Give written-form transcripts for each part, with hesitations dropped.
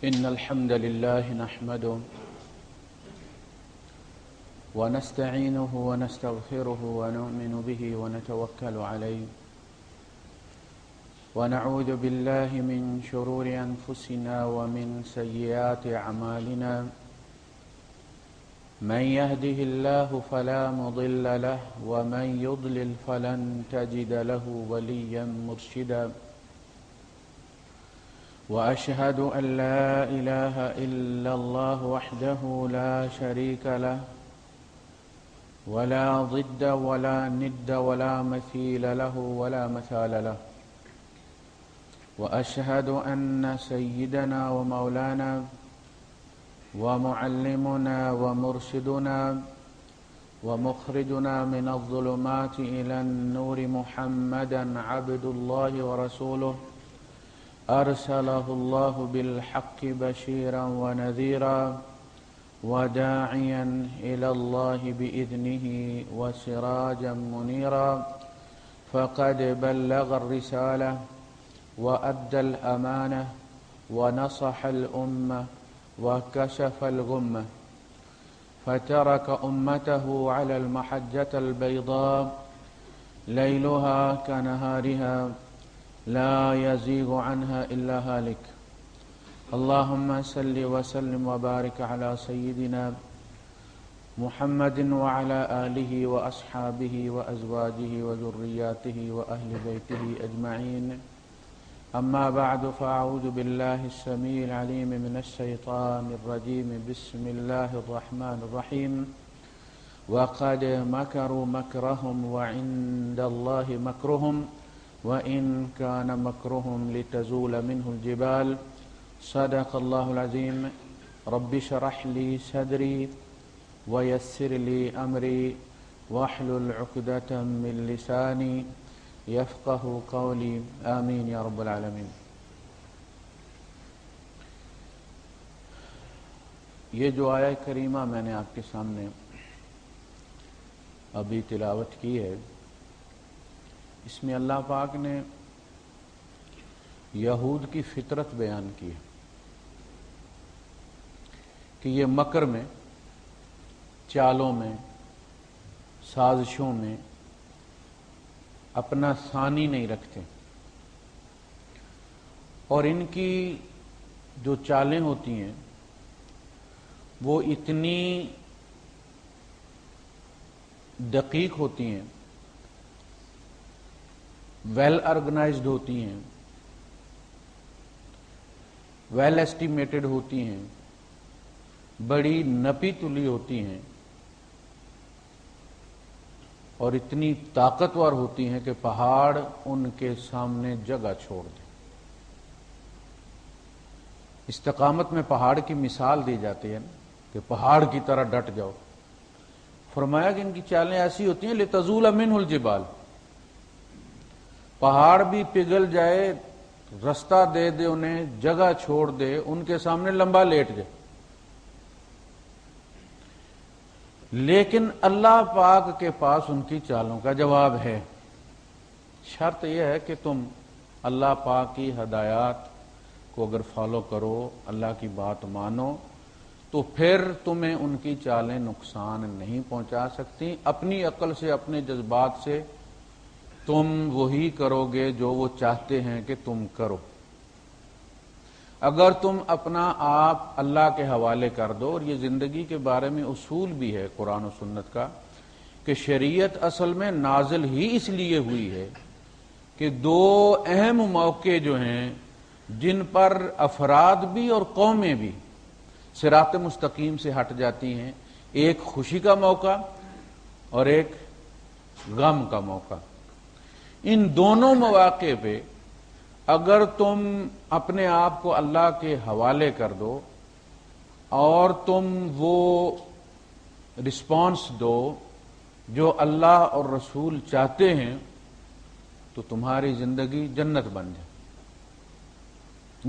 إن الحمد لله نحمده ونستعينه ونستغفره ونؤمن به ونتوكل عليه ونعوذ بالله من شرور أنفسنا ومن سيئات أعمالنا من يهده الله فلا مضل له ومن يضلل فلن تجد له وليا مرشدا وأشهد أن لا إله إلا الله وحده لا شريك له ولا ضد ولا ند ولا مثيل له ولا مثال له وأشهد أن سيدنا ومولانا ومعلمنا ومرشدنا ومخرجنا من الظلمات إلى النور محمدا عبد الله ورسوله أرسله الله بالحق بشيرا ونذيرا وداعيا إلى الله بإذنه وسراجا منيرا فقد بلغ الرسالة وأدى الأمانة ونصح الأمة وكشف الغمة فترك أمته على المحجة البيضاء ليلها كنهارها لا يزيغ عنها إلا هالك اللهم صل وسلم وبارك على سيدنا محمد وعلى آله وأصحابه وأزواجه وذرياته وأهل بيته أجمعين أما بعد فأعوذ بالله السميع العليم من الشيطان الرجيم بسم الله الرحمن الرحيم وقد مكروا مكرهم وعند الله مكرهم وإن كان مكرهم لتزول منه الجبال صدق الله العظيم رب اشرح لي صدري ويسر لي أمري واحلل عقدة من لساني يفقه قولي آمين يا رب العالمين۔ یہ جو آیہ کریمہ میں نے آپ کے سامنے ابھی تلاوت کی ہے، اس میں اللہ پاک نے یہود کی فطرت بیان کی ہے کہ یہ مکر میں، چالوں میں، سازشوں میں اپنا ثانی نہیں رکھتے، اور ان کی جو چالیں ہوتی ہیں وہ اتنی دقیق ہوتی ہیں، ویل آرگنائزڈ ہوتی ہیں، ویل ایسٹیمیٹڈ ہوتی ہیں، بڑی نپی تلی ہوتی ہیں، اور اتنی طاقتور ہوتی ہیں کہ پہاڑ ان کے سامنے جگہ چھوڑ دیں۔ استقامت میں پہاڑ کی مثال دی جاتی ہے کہ پہاڑ کی طرح ڈٹ جاؤ۔ فرمایا کہ ان کی چالیں ایسی ہوتی ہیں لتزول منہ الجبال، پہاڑ بھی پگھل جائے، رستہ دے دے انہیں، جگہ چھوڑ دے، ان کے سامنے لمبا لیٹ جائے، لیکن اللہ پاک کے پاس ان کی چالوں کا جواب ہے۔ شرط یہ ہے کہ تم اللہ پاک کی ہدایات کو اگر فالو کرو، اللہ کی بات مانو، تو پھر تمہیں ان کی چالیں نقصان نہیں پہنچا سکتی۔ اپنی عقل سے، اپنے جذبات سے تم وہی کرو گے جو وہ چاہتے ہیں کہ تم کرو۔ اگر تم اپنا آپ اللہ کے حوالے کر دو، اور یہ زندگی کے بارے میں اصول بھی ہے قرآن و سنت کا کہ شریعت اصل میں نازل ہی اس لیے ہوئی ہے کہ دو اہم موقع جو ہیں جن پر افراد بھی اور قومیں بھی صراط مستقیم سے ہٹ جاتی ہیں، ایک خوشی کا موقع اور ایک غم کا موقع، ان دونوں مواقع پہ اگر تم اپنے آپ کو اللہ کے حوالے کر دو اور تم وہ رسپانس دو جو اللہ اور رسول چاہتے ہیں، تو تمہاری زندگی جنت بن جائے،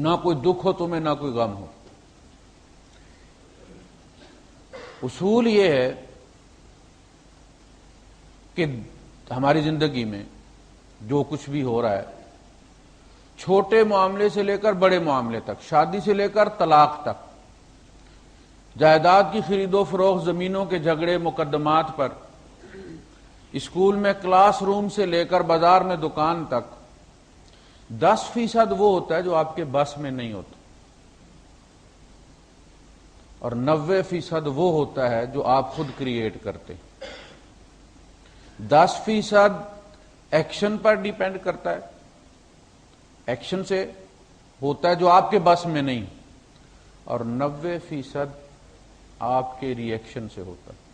نہ کوئی دکھ ہو تمہیں، نہ کوئی غم ہو۔ اصول یہ ہے کہ ہماری زندگی میں جو کچھ بھی ہو رہا ہے چھوٹے معاملے سے لے کر بڑے معاملے تک، شادی سے لے کر طلاق تک، جائیداد کی خرید و فروخت، زمینوں کے جھگڑے، مقدمات پر، اسکول میں کلاس روم سے لے کر بازار میں دکان تک 10% وہ ہوتا ہے جو آپ کے بس میں نہیں ہوتا، اور 90% وہ ہوتا ہے جو آپ خود کریٹ کرتے۔ 10% ایکشن پر ڈیپینڈ کرتا ہے، ایکشن سے ہوتا ہے جو آپ کے بس میں نہیں، اور 90% آپ کے ری ایکشن سے ہوتا ہے۔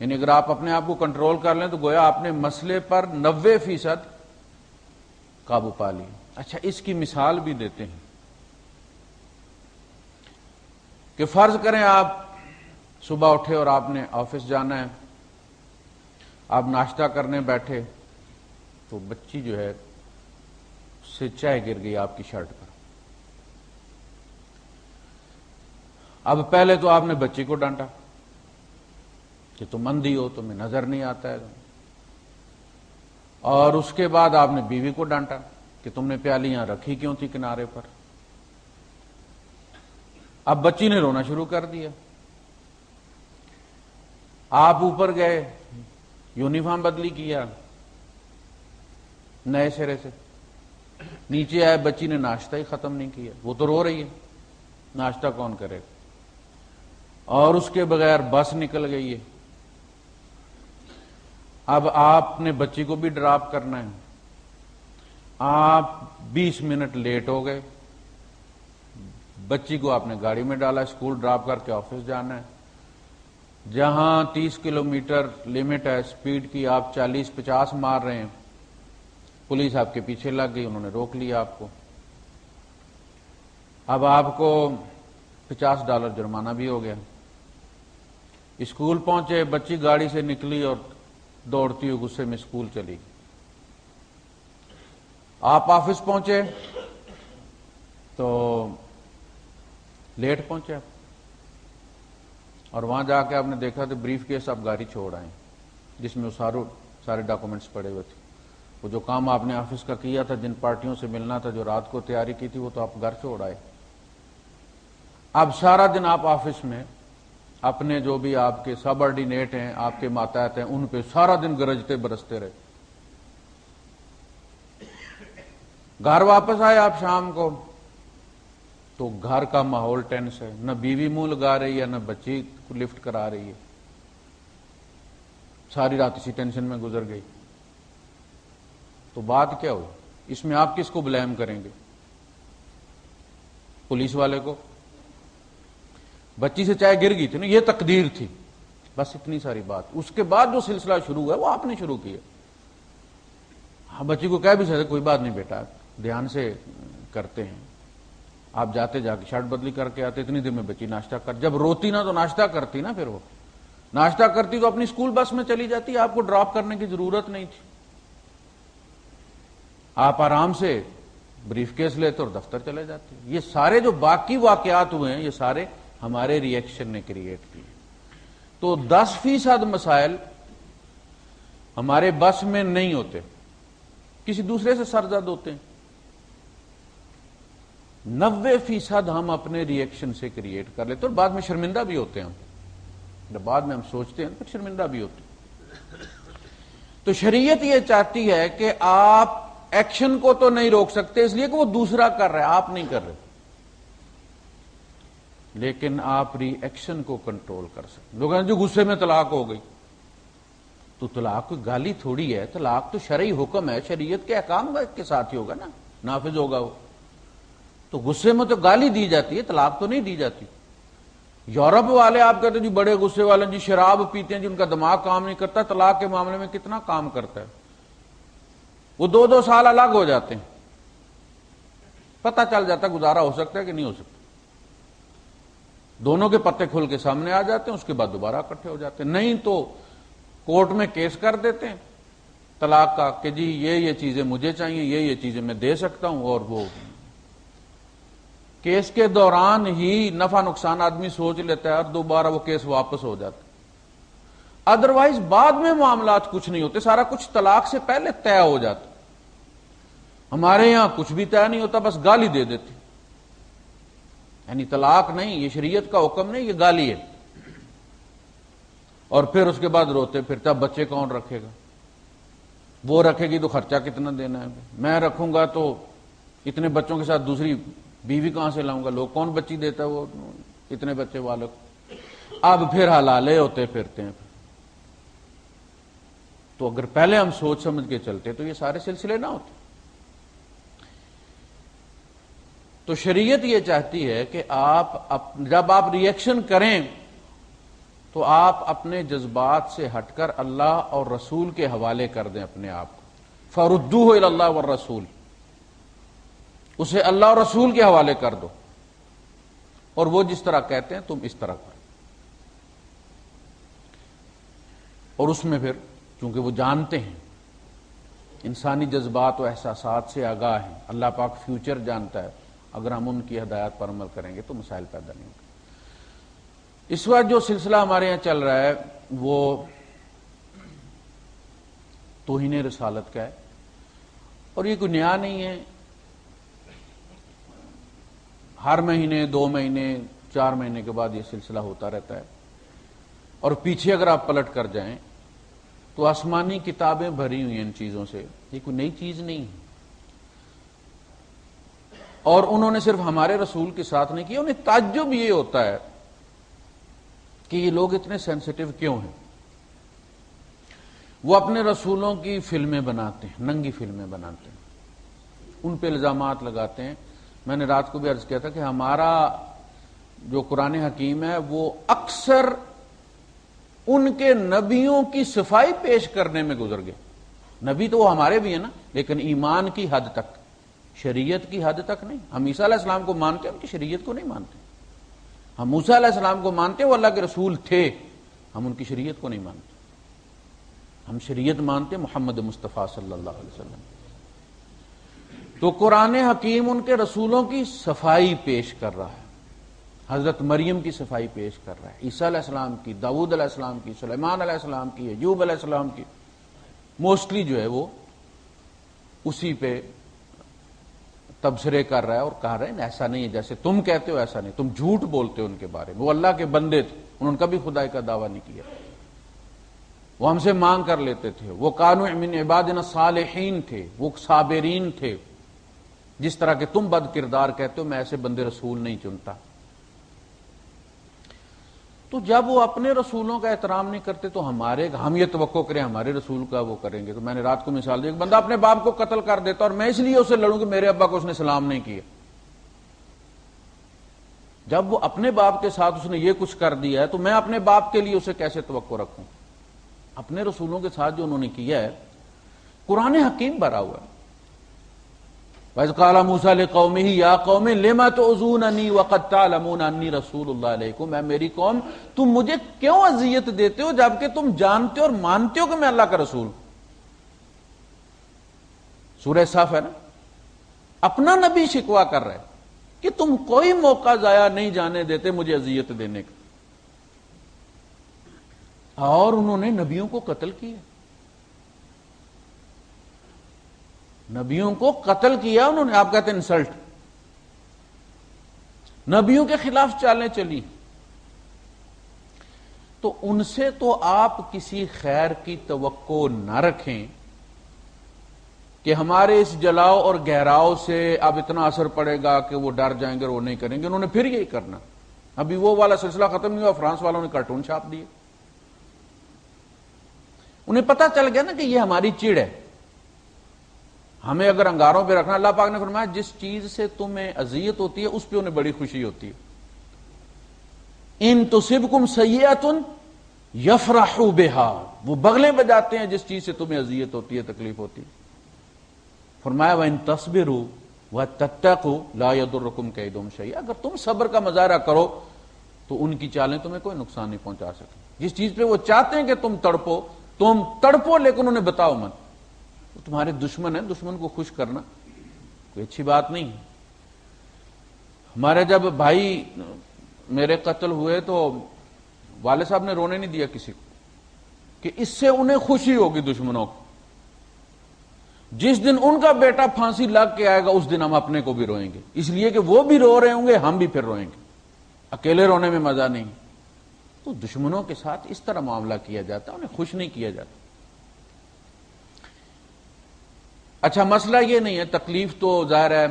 یعنی اگر آپ اپنے آپ کو کنٹرول کر لیں تو گویا آپ نے مسئلے پر 90% قابو پا لی۔ اچھا، اس کی مثال بھی دیتے ہیں کہ فرض کریں آپ صبح اٹھے اور آپ نے آفس جانا ہے، آپ ناشتہ کرنے بیٹھے تو بچی جو ہے اس سے چائے گر گئی آپ کی شرٹ پر۔ اب پہلے تو آپ نے بچی کو ڈانٹا کہ تم اندھی ہو، تمہیں نظر نہیں آتا ہے، اور اس کے بعد آپ نے بیوی کو ڈانٹا کہ تم نے پیالی یہاں رکھی کیوں تھی کنارے پر۔ اب بچی نے رونا شروع کر دیا، آپ اوپر گئے، یونیفارم بدلی کیا نئے سرے سے، نیچے آئے، بچی نے ناشتہ ہی ختم نہیں کیا، وہ تو رو رہی ہے، ناشتہ کون کرے گا، اور اس کے بغیر بس نکل گئی ہے۔ اب آپ نے بچی کو بھی ڈراپ کرنا ہے، آپ 20 منٹ لیٹ ہو گئے، بچی کو آپ نے گاڑی میں ڈالا، اسکول ڈراپ کر کے آفس جانا ہے، جہاں 30 کلومیٹر لمٹ ہے سپیڈ کی، آپ 40-50 مار رہے ہیں، پولیس آپ کے پیچھے لگ گئی، انہوں نے روک لیا آپ کو۔ اب آپ کو $50 جرمانہ بھی ہو گیا۔ اسکول پہنچے، بچی گاڑی سے نکلی اور دوڑتی ہوئی غصے میں اسکول چلی گئی۔ آپ آفس پہنچے تو لیٹ پہنچے آپ، اور وہاں جا کے آپ نے دیکھا تو بریف کیس آپ گاڑی چھوڑ آئے جس میں سارے ڈاکومنٹس پڑے ہوئے تھے۔ وہ جو کام آپ نے آفس کا کیا تھا، جن پارٹیوں سے ملنا تھا، جو رات کو تیاری کی تھی، وہ تو آپ گھر چھوڑ آئے۔ اب سارا دن آپ آفس میں اپنے جو بھی آپ کے سب آرڈینیٹ ہیں، آپ کے ماتحت ہیں، ان پہ سارا دن گرجتے برستے رہے۔ گھر واپس آئے آپ شام کو تو گھر کا ماحول ٹینس ہے، نہ بیوی منہ لگا رہی ہے، نہ بچی کو لفٹ کرا رہی ہے، ساری رات اسی ٹینشن میں گزر گئی۔ تو بات کیا ہوئی؟ اس میں آپ کس کو بلیم کریں گے؟ پولیس والے کو؟ بچی سے چائے گر گئی تھی نا، یہ تقدیر تھی، بس اتنی ساری بات۔ اس کے بعد جو سلسلہ شروع ہوا وہ آپ نے شروع کیا۔ ہاں، بچی کو کہہ بھی سکتے کوئی بات نہیں بیٹا، دھیان سے کرتے ہیں، آپ جاتے جا کے شرٹ بدلی کر کے آتے، اتنی دیر میں بچی ناشتہ کر، جب روتی نا تو ناشتہ کرتی نا، پھر وہ ناشتہ کرتی تو اپنی اسکول بس میں چلی جاتی، آپ کو ڈراپ کرنے کی ضرورت نہیں تھی، آپ آرام سے بریف کیس لیتے اور دفتر چلے جاتے۔ یہ سارے جو باقی واقعات ہوئے ہیں، یہ سارے ہمارے ری ایکشن نے کریٹ کیے۔ تو 10% مسائل ہمارے بس میں نہیں ہوتے، کسی دوسرے سے سرزد ہوتے ہیں، 90% ہم اپنے ری ایکشن سے کریٹ کر لیتے اور بعد میں شرمندہ بھی ہوتے ہیں ہم، جب بعد میں ہم سوچتے ہیں تو شرمندہ بھی ہوتے ہیں۔ تو شریعت یہ چاہتی ہے کہ آپ ایکشن کو تو نہیں روک سکتے اس لیے کہ وہ دوسرا کر رہا ہے، آپ نہیں کر رہے، لیکن آپ ری ایکشن کو کنٹرول کر سکتے۔ لوگ جو غصے میں طلاق ہو گئی، تو طلاق کوئی گالی تھوڑی ہے، طلاق تو شرعی حکم ہے، شریعت کے احکام کے ساتھ ہی ہوگا نا، نافذ ہوگا وہ۔ تو غصے میں تو گالی دی جاتی ہے، طلاق تو نہیں دی جاتی۔ یورپ والے آپ کہتے ہیں جی بڑے غصے والے جی شراب پیتے ہیں، جن کا دماغ کام نہیں کرتا، طلاق کے معاملے میں کتنا کام کرتا ہے، وہ 2 سال الگ ہو جاتے ہیں، پتہ چل جاتا ہے گزارا ہو سکتا ہے کہ نہیں ہو سکتا، دونوں کے پتے کھل کے سامنے آ جاتے ہیں، اس کے بعد دوبارہ اکٹھے ہو جاتے ہیں، نہیں تو کورٹ میں کیس کر دیتے ہیں طلاق کا کہ جی یہ چیزیں مجھے چاہیے، یہ چیزیں میں دے سکتا ہوں، اور وہ کیس کے دوران ہی نفع نقصان آدمی سوچ لیتا ہے اور دوبارہ وہ کیس واپس ہو جاتا ہے۔ ادروائز بعد میں معاملات کچھ نہیں ہوتے، سارا کچھ طلاق سے پہلے طے ہو جاتا۔ ہمارے یہاں کچھ بھی طے نہیں ہوتا، بس گالی دے دیتے، یعنی طلاق نہیں، یہ شریعت کا حکم نہیں، یہ گالی ہے، اور پھر اس کے بعد روتے پھرتا بچے کون رکھے گا، وہ رکھے گی تو خرچہ کتنا دینا ہے، میں رکھوں گا تو اتنے بچوں کے ساتھ دوسری بیوی کہاں سے لاؤں گا، لوگ کون بچی دیتا ہے وہ اتنے بچے والوں کو، اب پھر حلالے ہوتے پھرتے ہیں۔ تو اگر پہلے ہم سوچ سمجھ کے چلتے تو یہ سارے سلسلے نہ ہوتے۔ تو شریعت یہ چاہتی ہے کہ جب آپ ری ایکشن کریں تو آپ اپنے جذبات سے ہٹ کر اللہ اور رسول کے حوالے کر دیں اپنے آپ کو، فردوہ الی اللہ والرسول، اسے اللہ اور رسول کے حوالے کر دو، اور وہ جس طرح کہتے ہیں تم اس طرح کرو۔ اور اس میں پھر چونکہ وہ جانتے ہیں، انسانی جذبات و احساسات سے آگاہ ہیں، اللہ پاک فیوچر جانتا ہے، اگر ہم ان کی ہدایات پر عمل کریں گے تو مسائل پیدا نہیں ہوں گے۔ اس وقت جو سلسلہ ہمارے یہاں چل رہا ہے وہ توہین رسالت کا ہے، اور یہ کوئی نیا نہیں ہے، ہر مہینے 2 مہینے 4 مہینے کے بعد یہ سلسلہ ہوتا رہتا ہے، اور پیچھے اگر آپ پلٹ کر جائیں تو آسمانی کتابیں بھری ہوئی ہیں ان چیزوں سے، یہ کوئی نئی چیز نہیں ہے، اور انہوں نے صرف ہمارے رسول کے ساتھ نہیں کیا، انہیں تعجب یہ ہوتا ہے کہ یہ لوگ اتنے سینسیٹیو کیوں ہیں۔ وہ اپنے رسولوں کی فلمیں بناتے ہیں، ننگی فلمیں بناتے ہیں، ان پہ الزامات لگاتے ہیں۔ میں نے رات کو بھی عرض کیا تھا کہ ہمارا جو قرآن حکیم ہے وہ اکثر ان کے نبیوں کی صفائی پیش کرنے میں گزر گئے۔ نبی تو وہ ہمارے بھی ہیں نا، لیکن ایمان کی حد تک، شریعت کی حد تک نہیں۔ ہم عیسیٰ علیہ السلام کو مانتے ہیں، ان کی شریعت کو نہیں مانتے۔ ہم موسیٰ علیہ السلام کو مانتے ہیں، وہ اللہ کے رسول تھے، ہم ان کی شریعت کو نہیں مانتے۔ ہم شریعت مانتے ہیں محمد مصطفیٰ صلی اللہ علیہ وسلم۔ تو قرآن حکیم ان کے رسولوں کی صفائی پیش کر رہا ہے، حضرت مریم کی صفائی پیش کر رہا ہے، عیسیٰ علیہ السلام کی، داؤد علیہ السلام کی، سلیمان علیہ السلام کی، ایوب علیہ السلام کی، موسٹلی جو ہے وہ اسی پہ تبصرے کر رہا ہے، اور کہہ رہے ہیں ایسا نہیں ہے جیسے تم کہتے ہو، ایسا نہیں، تم جھوٹ بولتے ہو ان کے بارے میں، وہ اللہ کے بندے تھے، انہوں نے کبھی خدائی کا دعویٰ نہیں کیا، وہ ہم سے مانگ کر لیتے تھے، وہ کانوا من عبادنا الصالحین تھے، وہ صابرین تھے، جس طرح کہ تم بد کردار کہتے ہو، میں ایسے بندے رسول نہیں چنتا۔ تو جب وہ اپنے رسولوں کا احترام نہیں کرتے تو ہم یہ توقع کریں ہمارے رسول کا وہ کریں گے۔ تو میں نے رات کو مثال دی، ایک بندہ اپنے باپ کو قتل کر دیتا اور میں اس لیے اسے لڑوں کہ میرے ابا کو اس نے سلام نہیں کیا۔ جب وہ اپنے باپ کے ساتھ اس نے یہ کچھ کر دیا ہے تو میں اپنے باپ کے لیے اسے کیسے توقع رکھوں؟ اپنے رسولوں کے ساتھ جو انہوں نے کیا ہے، قرآن حکیم بھرا ہوا ہے۔ وَإِذْ قَالَ مُوسَىٰ لِقَوْمِهِ يَا قَوْمِ لِمَ تُؤْذُونَنِي وَقَدْ تَعْلَمُونَ أَنِّي رَسُولُ اللَّهِ إِلَيْكُمْ، اے میری قوم تم مجھے کیوں اذیت دیتے ہو جبکہ تم جانتے اور مانتے ہو کہ میں اللہ کا رسول ہوں۔ سورہ صف ہے نا، اپنا نبی شکوہ کر رہا ہے کہ تم کوئی موقع ضائع نہیں جانے دیتے مجھے اذیت دینے کا، اور انہوں نے نبیوں کو قتل کیا، نبیوں کو قتل کیا انہوں نے، آپ کہتے ہیں انسلٹ، نبیوں کے خلاف چالیں چلی، تو ان سے تو آپ کسی خیر کی توقع نہ رکھیں کہ ہمارے اس جلاؤ اور گہراؤ سے اب اتنا اثر پڑے گا کہ وہ ڈر جائیں گے اور وہ نہیں کریں گے۔ انہوں نے پھر یہی کرنا، ابھی وہ والا سلسلہ ختم نہیں ہوا، فرانس والوں نے کارٹون چھاپ دیے، انہیں پتہ چل گیا نا کہ یہ ہماری چڑ ہے، ہمیں اگر انگاروں پہ رکھنا۔ اللہ پاک نے فرمایا جس چیز سے تمہیں اذیت ہوتی ہے اس پہ انہیں بڑی خوشی ہوتی ہے، ان تصبکم سیئۃ یفرحوا بها، وہ بغلیں بجاتے ہیں جس چیز سے تمہیں اذیت ہوتی ہے، تکلیف ہوتی ہے۔ فرمایا وَإِن تَصْبِرُوا وَتَتَّقُوا لَا يَضُرُّكُمْ كَيْدُهُمْ شَيْئًا، اگر تم صبر کا مظاہرہ کرو تو ان کی چالیں تمہیں کوئی نقصان نہیں پہنچا سکتی۔ جس چیز پہ وہ چاہتے ہیں کہ تم تڑپو لیکن انہیں بتاؤ مت، وہ تمہارے دشمن ہیں، دشمن کو خوش کرنا کوئی اچھی بات نہیں ہے۔ ہمارے جب بھائی میرے قتل ہوئے تو والد صاحب نے رونے نہیں دیا کسی کو کہ اس سے انہیں خوشی ہوگی دشمنوں کو، جس دن ان کا بیٹا پھانسی لگ کے آئے گا اس دن ہم اپنے کو بھی روئیں گے، اس لیے کہ وہ بھی رو رہے ہوں گے، ہم بھی پھر روئیں گے، اکیلے رونے میں مزہ نہیں۔ تو دشمنوں کے ساتھ اس طرح معاملہ کیا جاتا ہے، انہیں خوش نہیں کیا جاتا۔ اچھا، مسئلہ یہ نہیں ہے، تکلیف تو ظاہر ہے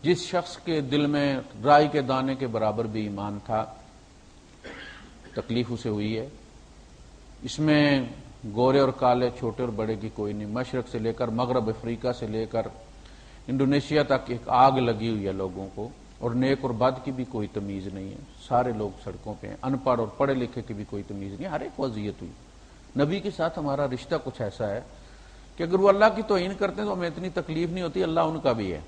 جس شخص کے دل میں رائی کے دانے کے برابر بھی ایمان تھا، تکلیف اسے ہوئی ہے۔ اس میں گورے اور کالے، چھوٹے اور بڑے کی کوئی نہیں، مشرق سے لے کر مغرب افریقہ سے لے کر انڈونیشیا تک ایک آگ لگی ہوئی ہے لوگوں کو، اور نیک اور بد کی بھی کوئی تمیز نہیں ہے، سارے لوگ سڑکوں پہ ہیں، ان پڑھ اور پڑھے لکھے کی بھی کوئی تمیز نہیں ہے، ہر ایک کو اذیت ہوئی۔ نبی کے ساتھ ہمارا رشتہ کچھ ایسا ہے کہ اگر وہ اللہ کی توہین کرتے ہیں تو ہمیں اتنی تکلیف نہیں ہوتی، اللہ ان کا بھی ہے۔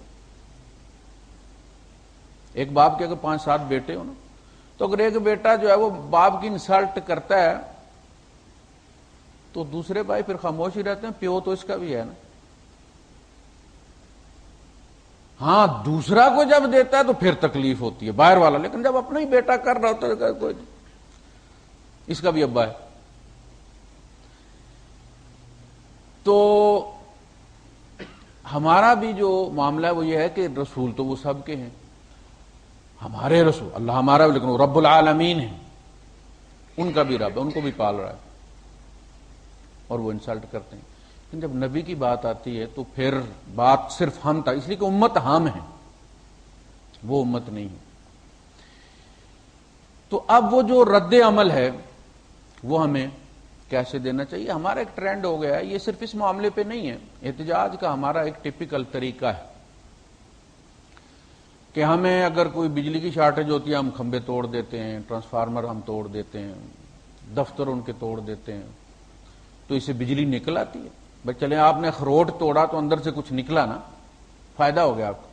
ایک باپ کے اگر 5-7 بیٹے ہو نا، تو اگر ایک بیٹا جو ہے وہ باپ کی انسلٹ کرتا ہے تو دوسرے بھائی پھر خاموش ہی رہتے ہیں، پیو تو اس کا بھی ہے نا۔ ہاں، دوسرا کو جب دیتا ہے تو پھر تکلیف ہوتی ہے، باہر والا، لیکن جب اپنا ہی بیٹا کر رہا ہوتا ہے کوئی اس کا بھی ابا ہے۔ تو ہمارا بھی جو معاملہ ہے وہ یہ ہے کہ رسول تو وہ سب کے ہیں، ہمارے رسول اللہ ہمارا بھی، لیکن وہ رب العالمین ہے، ان کا بھی رب ہے، ان کو بھی پال رہا ہے، اور وہ انسلٹ کرتے ہیں۔ لیکن جب نبی کی بات آتی ہے تو پھر بات صرف ہم تھا، اس لیے کہ امت ہم ہیں، وہ امت نہیں ہے۔ تو اب وہ جو رد عمل ہے وہ ہمیں کیسے دینا چاہیے؟ ہمارا ایک ٹرینڈ ہو گیا ہے، یہ صرف اس معاملے پہ نہیں ہے، احتجاج کا ہمارا ایک ٹپیکل طریقہ ہے کہ ہمیں اگر کوئی بجلی کی شارٹیج ہوتی ہے ہم کھمبے توڑ دیتے ہیں، ٹرانسفارمر ہم توڑ دیتے ہیں، دفتر ان کے توڑ دیتے ہیں، تو اسے بجلی نکل آتی ہے۔ بھائی چلیں، آپ نے اخروٹ توڑا تو اندر سے کچھ نکلا نا، فائدہ ہو گیا آپ کو،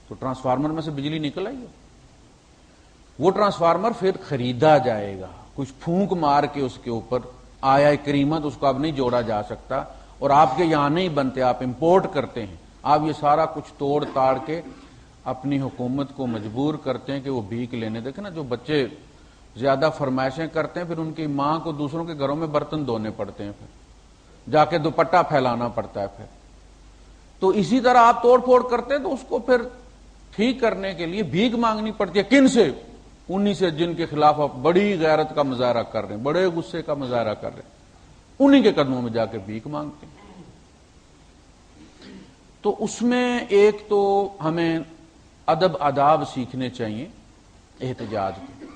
تو ٹرانسفارمر میں سے بجلی نکل آئی ہے۔ وہ ٹرانسفارمر پھر خریدا جائے گا، کچھ پھونک مار کے اس کے اوپر آیا قیمت، اس کو اب نہیں جوڑا جا سکتا، اور آپ کے یہاں نہیں بنتے، آپ امپورٹ کرتے ہیں۔ آپ یہ سارا کچھ توڑ تاڑ کے اپنی حکومت کو مجبور کرتے ہیں کہ وہ بھیک لینے۔ دیکھیں نا، جو بچے زیادہ فرمائشیں کرتے ہیں پھر ان کی ماں کو دوسروں کے گھروں میں برتن دھونے پڑتے ہیں، پھر جا کے دوپٹہ پھیلانا پڑتا ہے پھر۔ تو اسی طرح آپ توڑ پھوڑ کرتے ہیں تو اس کو پھر ٹھیک کرنے کے لیے بھیک مانگنی پڑتی ہے۔ کن سے؟ انہی سے جن کے خلاف آپ بڑی غیرت کا مظاہرہ کر رہے ہیں، بڑے غصے کا مظاہرہ کر رہے ہیں، انہی کے قدموں میں جا کے بھیک مانگتے ہیں۔ تو اس میں ایک تو ہمیں ادب آداب سیکھنے چاہیے احتجاج کے۔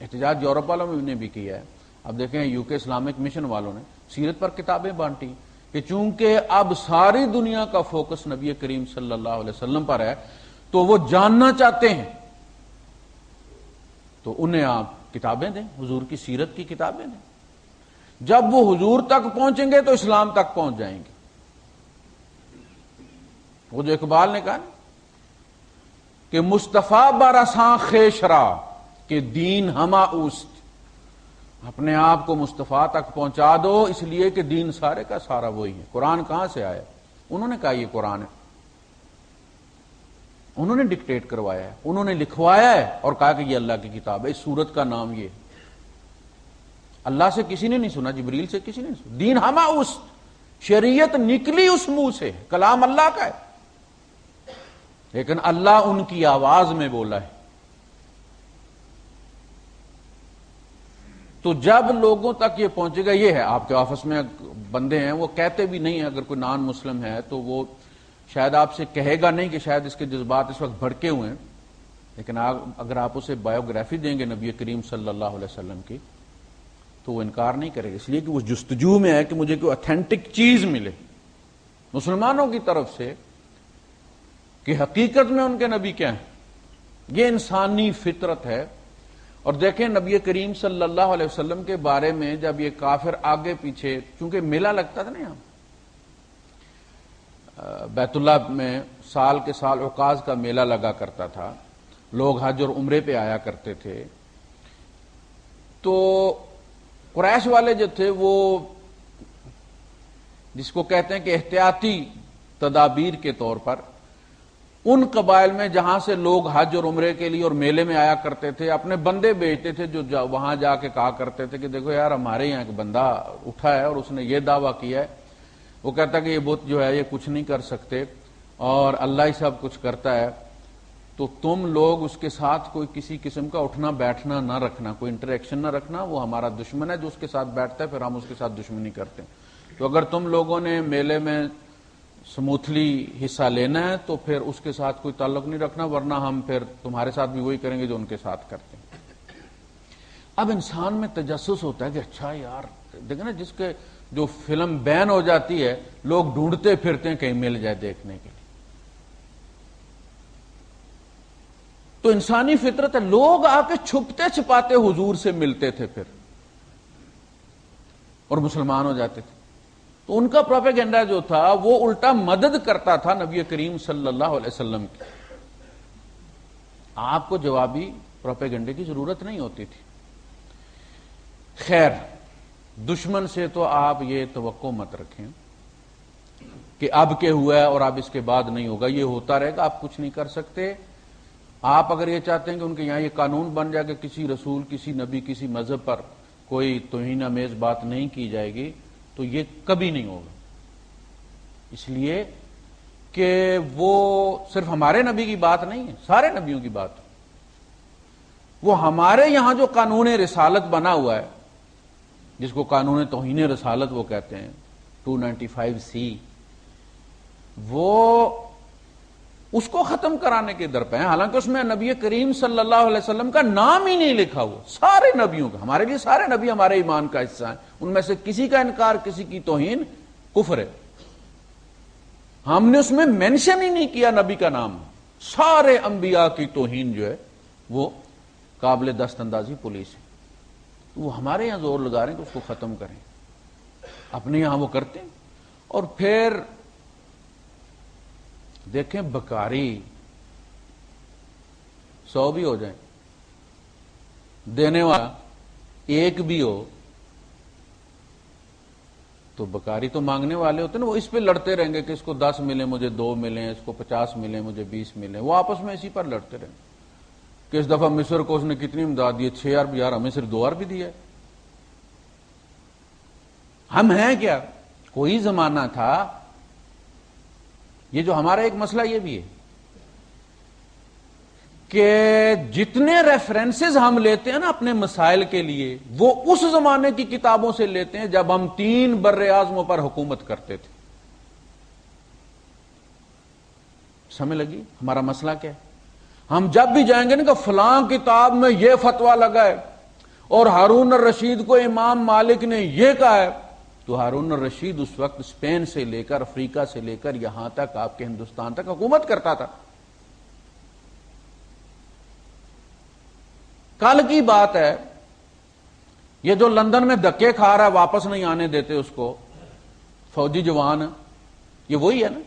احتجاج یورپ والوں نے بھی کیا ہے۔ اب دیکھیں، یو کے اسلامک مشن والوں نے سیرت پر کتابیں بانٹی کہ چونکہ اب ساری دنیا کا فوکس نبی کریم صلی اللہ علیہ وسلم پر ہے تو وہ جاننا چاہتے ہیں، تو انہیں آپ کتابیں دیں، حضور کی سیرت کی کتابیں دیں۔ جب وہ حضور تک پہنچیں گے تو اسلام تک پہنچ جائیں گے۔ وہ جو اقبال نے کہا کہ مصطفیٰ برساں خیشرا کہ دین ہما اوست، اپنے آپ کو مصطفیٰ تک پہنچا دو، اس لیے کہ دین سارے کا سارا وہی ہے۔ قرآن کہاں سے آیا؟ انہوں نے کہا یہ قرآن ہے، انہوں نے ڈکٹیٹ کروایا ہے، انہوں نے لکھوایا ہے اور کہا کہ یہ اللہ کی کتاب ہے، اس سورت کا نام یہ ہے۔ اللہ سے کسی نے نہیں سنا، جبریل سے کسی نے نہیں سنا۔ دین ہما اوست، شریعت نکلی اس منہ سے، کلام اللہ کا ہے، لیکن اللہ ان کی آواز میں بولا ہے۔ تو جب لوگوں تک یہ پہنچے گا، یہ ہے آپ کے آفس میں بندے ہیں وہ کہتے بھی نہیں ہیں، اگر کوئی نان مسلم ہے تو وہ شاید آپ سے کہے گا نہیں کہ شاید اس کے جذبات اس وقت بھڑکے ہوئے ہیں، لیکن اگر آپ اسے بایوگرافی دیں گے نبی کریم صلی اللہ علیہ وسلم کی تو وہ انکار نہیں کرے گا، اس لیے کہ وہ جستجو میں ہے کہ مجھے کوئی اتھینٹک چیز ملے مسلمانوں کی طرف سے کہ حقیقت میں ان کے نبی کیا ہیں۔ یہ انسانی فطرت ہے۔ اور دیکھیں نبی کریم صلی اللہ علیہ وسلم کے بارے میں جب یہ کافر آگے پیچھے، چونکہ میلہ لگتا تھا نا یہاں بیت اللہ میں، سال کے سال عکاظ کا میلہ لگا کرتا تھا، لوگ حج اور عمرے پہ آیا کرتے تھے، تو قریش والے جو تھے وہ جس کو کہتے ہیں کہ احتیاطی تدابیر کے طور پر ان قبائل میں جہاں سے لوگ حج اور عمرے کے لیے اور میلے میں آیا کرتے تھے اپنے بندے بھیجتے تھے، جو وہاں جا کے کہا کرتے تھے کہ دیکھو یار ہمارے یہاں ایک بندہ اٹھا ہے اور اس نے یہ دعویٰ کیا ہے وہ کہتا ہے کہ یہ بت جو ہے یہ کچھ نہیں کر سکتے اور اللہ ہی سب کچھ کرتا ہے، تو تم لوگ اس کے ساتھ کوئی کسی قسم کا اٹھنا بیٹھنا نہ رکھنا، کوئی انٹریکشن نہ رکھنا، وہ ہمارا دشمن ہے جو اس کے ساتھ بیٹھتا ہے، پھر ہم اس کے ساتھ دشمنی کرتے ہیں۔ تو اگر تم لوگوں نے میلے میں سموتھلی حصہ لینا ہے تو پھر اس کے ساتھ کوئی تعلق نہیں رکھنا، ورنہ ہم پھر تمہارے ساتھ بھی وہی کریں گے جو ان کے ساتھ کرتے ہیں۔ اب انسان میں تجسس ہوتا ہے کہ اچھا یار دیکھیں نا، جس کے جو فلم بین ہو جاتی ہے لوگ ڈھونڈتے پھرتے ہیں کہیں مل جائے دیکھنے کے لیے۔ تو انسانی فطرت ہے، لوگ آ کے چھپتے چھپاتے حضور سے ملتے تھے پھر اور مسلمان ہو جاتے تھے۔ تو ان کا پروپیگنڈا جو تھا وہ الٹا مدد کرتا تھا نبی کریم صلی اللہ علیہ وسلم کی۔ آپ کو جوابی پروپیگنڈے کی ضرورت نہیں ہوتی تھی۔ خیر، دشمن سے تو آپ یہ توقع مت رکھیں کہ اب کے ہوا ہے اور اب اس کے بعد نہیں ہوگا، یہ ہوتا رہے گا، آپ کچھ نہیں کر سکتے۔ آپ اگر یہ چاہتے ہیں کہ ان کے یہاں یہ قانون بن جائے کہ کسی رسول، کسی نبی، کسی مذہب پر کوئی توہین آمیز بات نہیں کی جائے گی، تو یہ کبھی نہیں ہوگا، اس لیے کہ وہ صرف ہمارے نبی کی بات نہیں ہے، سارے نبیوں کی بات ہے۔ وہ ہمارے یہاں جو قانون رسالت بنا ہوا ہے، جس کو قانون توہین رسالت وہ کہتے ہیں 295C، وہ اس کو ختم کرانے کے در پہ ہیں، حالانکہ اس میں نبی کریم صلی اللہ علیہ وسلم کا نام ہی نہیں لکھا ہوا، سارے نبیوں کا۔ ہمارے لیے سارے نبی ہمارے ایمان کا حصہ ہیں، ان میں سے کسی کا انکار، کسی کی توہین کفر ہے۔ ہم نے اس میں مینشن ہی نہیں کیا نبی کا نام۔ سارے انبیاء کی توہین جو ہے وہ قابل دست اندازی پولیس ہے۔ وہ ہمارے یہاں زور لگا رہے ہیں کہ اس کو ختم کریں، اپنے یہاں وہ کرتے ہیں۔ اور پھر دیکھیں، بکاری 100 بھی ہو جائیں، دینے والا ایک بھی ہو، تو بکاری تو مانگنے والے ہوتے ہیں نا، وہ اس پہ لڑتے رہیں گے کہ اس کو 10 ملیں مجھے 2 ملیں، اس کو 50 ملیں مجھے 20 ملیں، وہ آپس میں اسی پر لڑتے رہیں گے کہ اس دفعہ مصر کو اس نے کتنی امداد دی، 6 ارب، یار ہمیں صرف 2 ارب بھی دیا ہے۔ ہم ہیں کیا؟ کوئی زمانہ تھا، یہ جو ہمارا ایک مسئلہ یہ بھی ہے کہ جتنے ریفرنسز ہم لیتے ہیں نا اپنے مسائل کے لیے، وہ اس زمانے کی کتابوں سے لیتے ہیں جب ہم 3 بر اعظموں پر حکومت کرتے تھے۔ سمجھ لگی ہمارا مسئلہ کیا ہے؟ ہم جب بھی جائیں گے نا کہ فلاں کتاب میں یہ فتویٰ لگا ہے اور ہارون الرشید کو امام مالک نے یہ کہا ہے، تو ہارون الرشید اس وقت اسپین سے لے کر افریقہ سے لے کر یہاں تک آپ کے ہندوستان تک حکومت کرتا تھا۔ کل کی بات ہے، یہ جو لندن میں دھکے کھا رہا ہے، واپس نہیں آنے دیتے اس کو، فوجی جوان، یہ وہی ہے نا،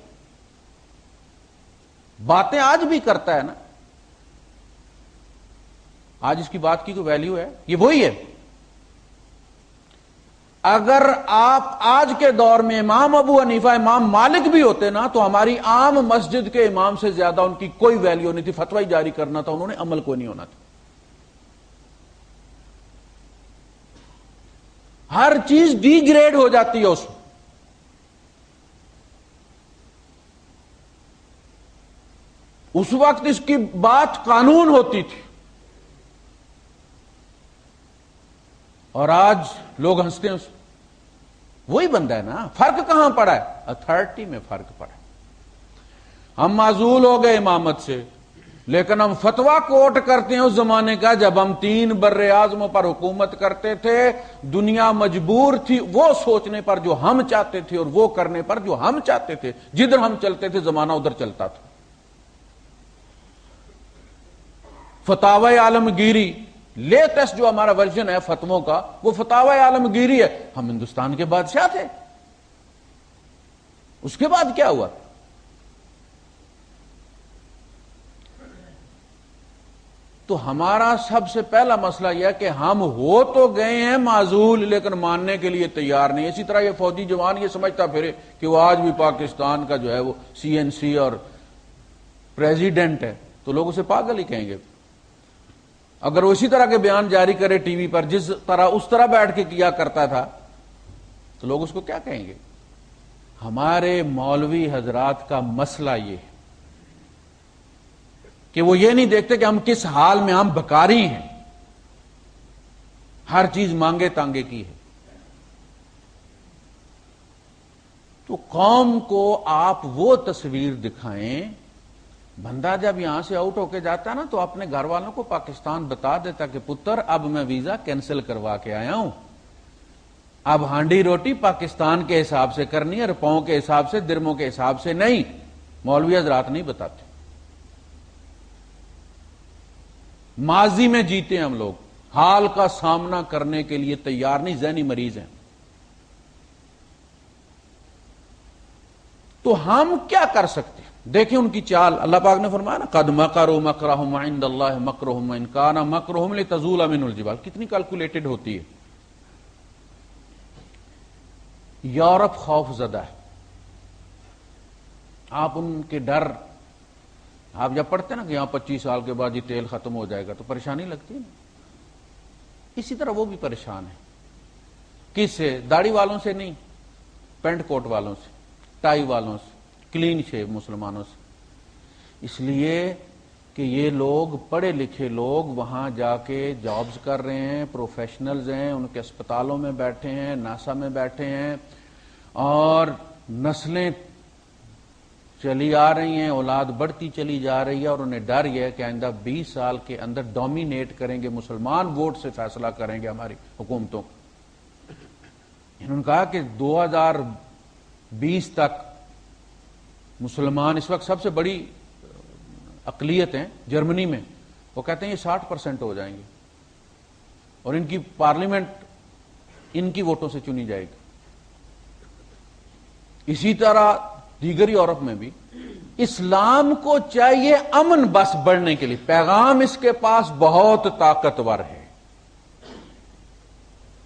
باتیں آج بھی کرتا ہے نا، آج اس کی بات کی کوئی ویلیو ہے؟ یہ وہی ہے۔ اگر آپ آج کے دور میں امام ابو حنیفہ، امام مالک بھی ہوتے نا، تو ہماری عام مسجد کے امام سے زیادہ ان کی کوئی ویلیو نہیں تھی، فتوی جاری کرنا تھا انہوں نے، عمل کوئی نہیں ہونا تھا۔ ہر چیز ڈی گریڈ ہو جاتی ہے اس وقت اس کی بات قانون ہوتی تھی، اور آج لوگ ہنستے ہیں اس، وہی بندہ ہے نا۔ فرق کہاں پڑا ہے؟ اتھارٹی میں فرق پڑا ہے۔ ہم معزول ہو گئے امامت سے، لیکن ہم فتویٰ کوٹ کرتے ہیں اس زمانے کا جب ہم 3 بر اعظموں پر حکومت کرتے تھے، دنیا مجبور تھی وہ سوچنے پر جو ہم چاہتے تھے اور وہ کرنے پر جو ہم چاہتے تھے، جدھر ہم چلتے تھے زمانہ ادھر چلتا تھا۔ فتاوی عالمگیری لیٹسٹ جو ہمارا ورژن ہے فتووں کا، وہ فتاوی عالمگیری ہے۔ ہم ہندوستان کے بادشاہ تھے، اس کے بعد کیا ہوا؟ تو ہمارا سب سے پہلا مسئلہ یہ ہے کہ ہم ہو تو گئے ہیں معزول، لیکن ماننے کے لیے تیار نہیں۔ اسی طرح یہ فوجی جوان یہ سمجھتا پھرے کہ وہ آج بھی پاکستان کا جو ہے وہ CNC اور پریزیڈنٹ ہے، تو لوگ اسے پاگل ہی کہیں گے۔ اگر وہ اسی طرح کے بیان جاری کرے ٹی وی پر جس طرح اس طرح بیٹھ کے کیا کرتا تھا، تو لوگ اس کو کیا کہیں گے؟ ہمارے مولوی حضرات کا مسئلہ یہ ہے کہ وہ یہ نہیں دیکھتے کہ ہم کس حال میں، ہم بھکاری ہیں، ہر چیز مانگے تانگے کی ہے. تو قوم کو آپ وہ تصویر دکھائیں. بندہ جب یہاں سے آؤٹ ہو کے جاتا ہے نا تو اپنے گھر والوں کو پاکستان بتا دیتا کہ پتر اب میں ویزا کینسل کروا کے آیا ہوں، اب ہانڈی روٹی پاکستان کے حساب سے کرنی ہے، روپوں کے حساب سے، درموں کے حساب سے نہیں. مولوی حضرات نہیں بتاتے. ماضی میں جیتے ہیں ہم لوگ، حال کا سامنا کرنے کے لیے تیار نہیں، ذہنی مریض ہیں. تو ہم کیا کر سکتے ہیں؟ دیکھیں ان کی چال. اللہ پاک نے فرمایا نا قد مکروا مکرہم عند اللہ مکرہم ان کان مکرہم لتزول منہ الجبال. کتنی کیلکولیٹڈ ہوتی ہے. یورپ خوف زدہ ہے. آپ ان کے ڈر، آپ جب پڑھتے ہیں نا کہ یہاں 25 سال کے بعد یہ تیل ختم ہو جائے گا تو پریشانی لگتی ہے نا. اسی طرح وہ بھی پریشان ہے. کس سے؟ داڑھی والوں سے نہیں، پینٹ کوٹ والوں سے، ٹائی والوں سے، کلین شیو مسلمانوں سے. اس لیے کہ یہ لوگ پڑھے لکھے لوگ وہاں جا کے جابز کر رہے ہیں، پروفیشنلز ہیں، ان کے اسپتالوں میں بیٹھے ہیں، ناسا میں بیٹھے ہیں، اور نسلیں چلی آ رہی ہیں، اولاد بڑھتی چلی جا رہی ہے، اور انہیں ڈر یہ ہے کہ آئندہ 20 سال کے اندر ڈومینیٹ کریں گے مسلمان، ووٹ سے فیصلہ کریں گے ہماری حکومتوں. انہوں نے کہا کہ 2020 تک مسلمان، اس وقت سب سے بڑی اقلیت ہیں جرمنی میں، وہ کہتے ہیں یہ 60% ہو جائیں گے، اور ان کی پارلیمنٹ ان کی ووٹوں سے چنی جائے گی. اسی طرح دیگر یورپ میں بھی اسلام کو چاہیے امن بس بڑھنے کے لیے. پیغام اس کے پاس بہت طاقتور ہے.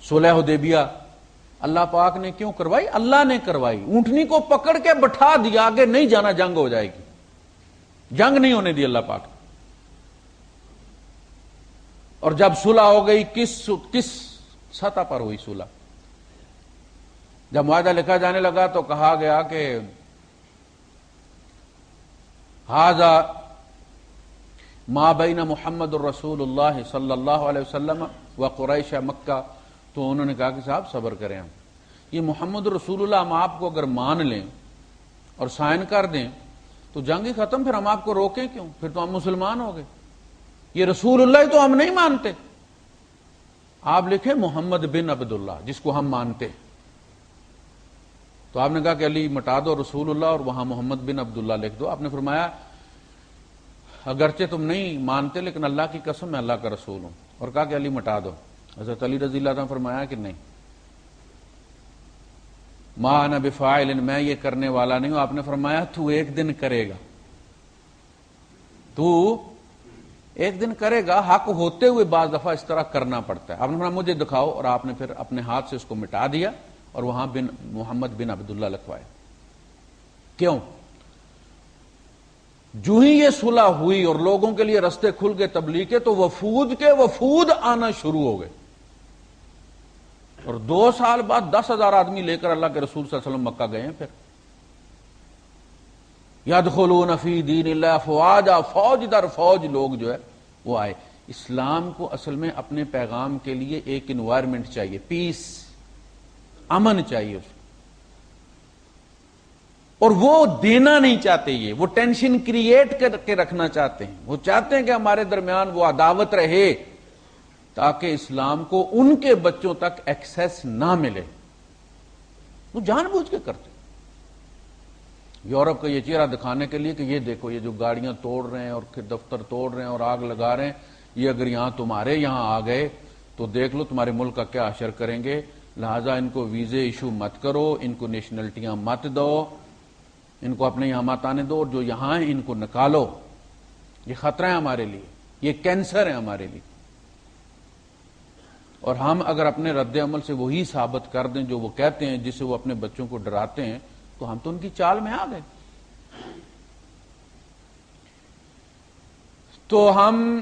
صلح حدیبیہ اللہ پاک نے کیوں کروائی؟ اللہ نے کروائی. اونٹنی کو پکڑ کے بٹھا دیا، آگے نہیں جانا، جنگ ہو جائے گی. جنگ نہیں ہونے دی اللہ پاک. اور جب صلح ہو گئی، کس سطح پر ہوئی صلح؟ جب معاہدہ لکھا جانے لگا تو کہا گیا کہ ھذا ما بین محمد الرسول اللہ صلی اللہ علیہ وسلم و قریش مکہ. تو انہوں نے کہا کہ صاحب صبر کریں، ہم یہ محمد رسول اللہ ہم آپ کو اگر مان لیں اور سائن کر دیں تو جنگ ہی ختم، پھر ہم آپ کو روکیں کیوں؟ پھر تو ہم مسلمان ہو گئے. یہ رسول اللہ تو ہم نہیں مانتے. آپ لکھیں محمد بن عبداللہ، جس کو ہم مانتے. تو آپ نے کہا کہ علی مٹا دو رسول اللہ اور وہاں محمد بن عبداللہ لکھ دو. آپ نے فرمایا اگرچہ تم نہیں مانتے لیکن اللہ کی قسم میں اللہ کا رسول ہوں، اور کہا کہ علی مٹا دو. حضرت علی رضی اللہ عنہ نے فرمایا کہ نہیں، ما انا بفاعل، میں یہ کرنے والا نہیں ہوں. آپ نے فرمایا تو ایک دن کرے گا، تو ایک دن کرے گا. حق ہوتے ہوئے بعض دفعہ اس طرح کرنا پڑتا ہے. آپ نے فرمایا مجھے دکھاؤ، اور آپ نے پھر اپنے ہاتھ سے اس کو مٹا دیا اور وہاں محمد بن عبداللہ لکھوائے. کیوں؟ جو ہی یہ صلح ہوئی اور لوگوں کے لیے رستے کھل گئے تبلیغ کے، تو وفود آنا شروع ہو گئے. اور 2 سال بعد 10,000 آدمی لے کر اللہ کے رسول صلی اللہ علیہ وسلم مکہ گئے ہیں. پھر یدخلون فی دین اللہ افواجا، فوج در فوج لوگ جو ہے وہ آئے. اسلام کو اصل میں اپنے پیغام کے لیے ایک انوائرمنٹ چاہیے، پیس، امن چاہیے اس کو. اور وہ دینا نہیں چاہتے، یہ وہ ٹینشن کریٹ کر کے رکھنا چاہتے ہیں. وہ چاہتے ہیں کہ ہمارے درمیان وہ عداوت رہے تاکہ اسلام کو ان کے بچوں تک ایکسیس نہ ملے. وہ جان بوجھ کے کرتے. یورپ کا یہ چہرہ دکھانے کے لیے کہ یہ دیکھو یہ جو گاڑیاں توڑ رہے ہیں اور دفتر توڑ رہے ہیں اور آگ لگا رہے ہیں، یہ اگر یہاں تمہارے یہاں آ گئے تو دیکھ لو تمہارے ملک کا کیا حشر کریں گے. لہذا ان کو ویزے ایشو مت کرو، ان کو نیشنلٹیاں مت دو، ان کو اپنے یہاں مت آنے دو، اور جو یہاں ہیں ان کو نکالو. یہ خطرہ ہے ہمارے لیے، یہ کینسر ہے ہمارے لیے. اور ہم اگر اپنے رد عمل سے وہی ثابت کر دیں جو وہ کہتے ہیں، جس سے وہ اپنے بچوں کو ڈراتے ہیں، تو ہم تو ان کی چال میں آ گئے. تو ہم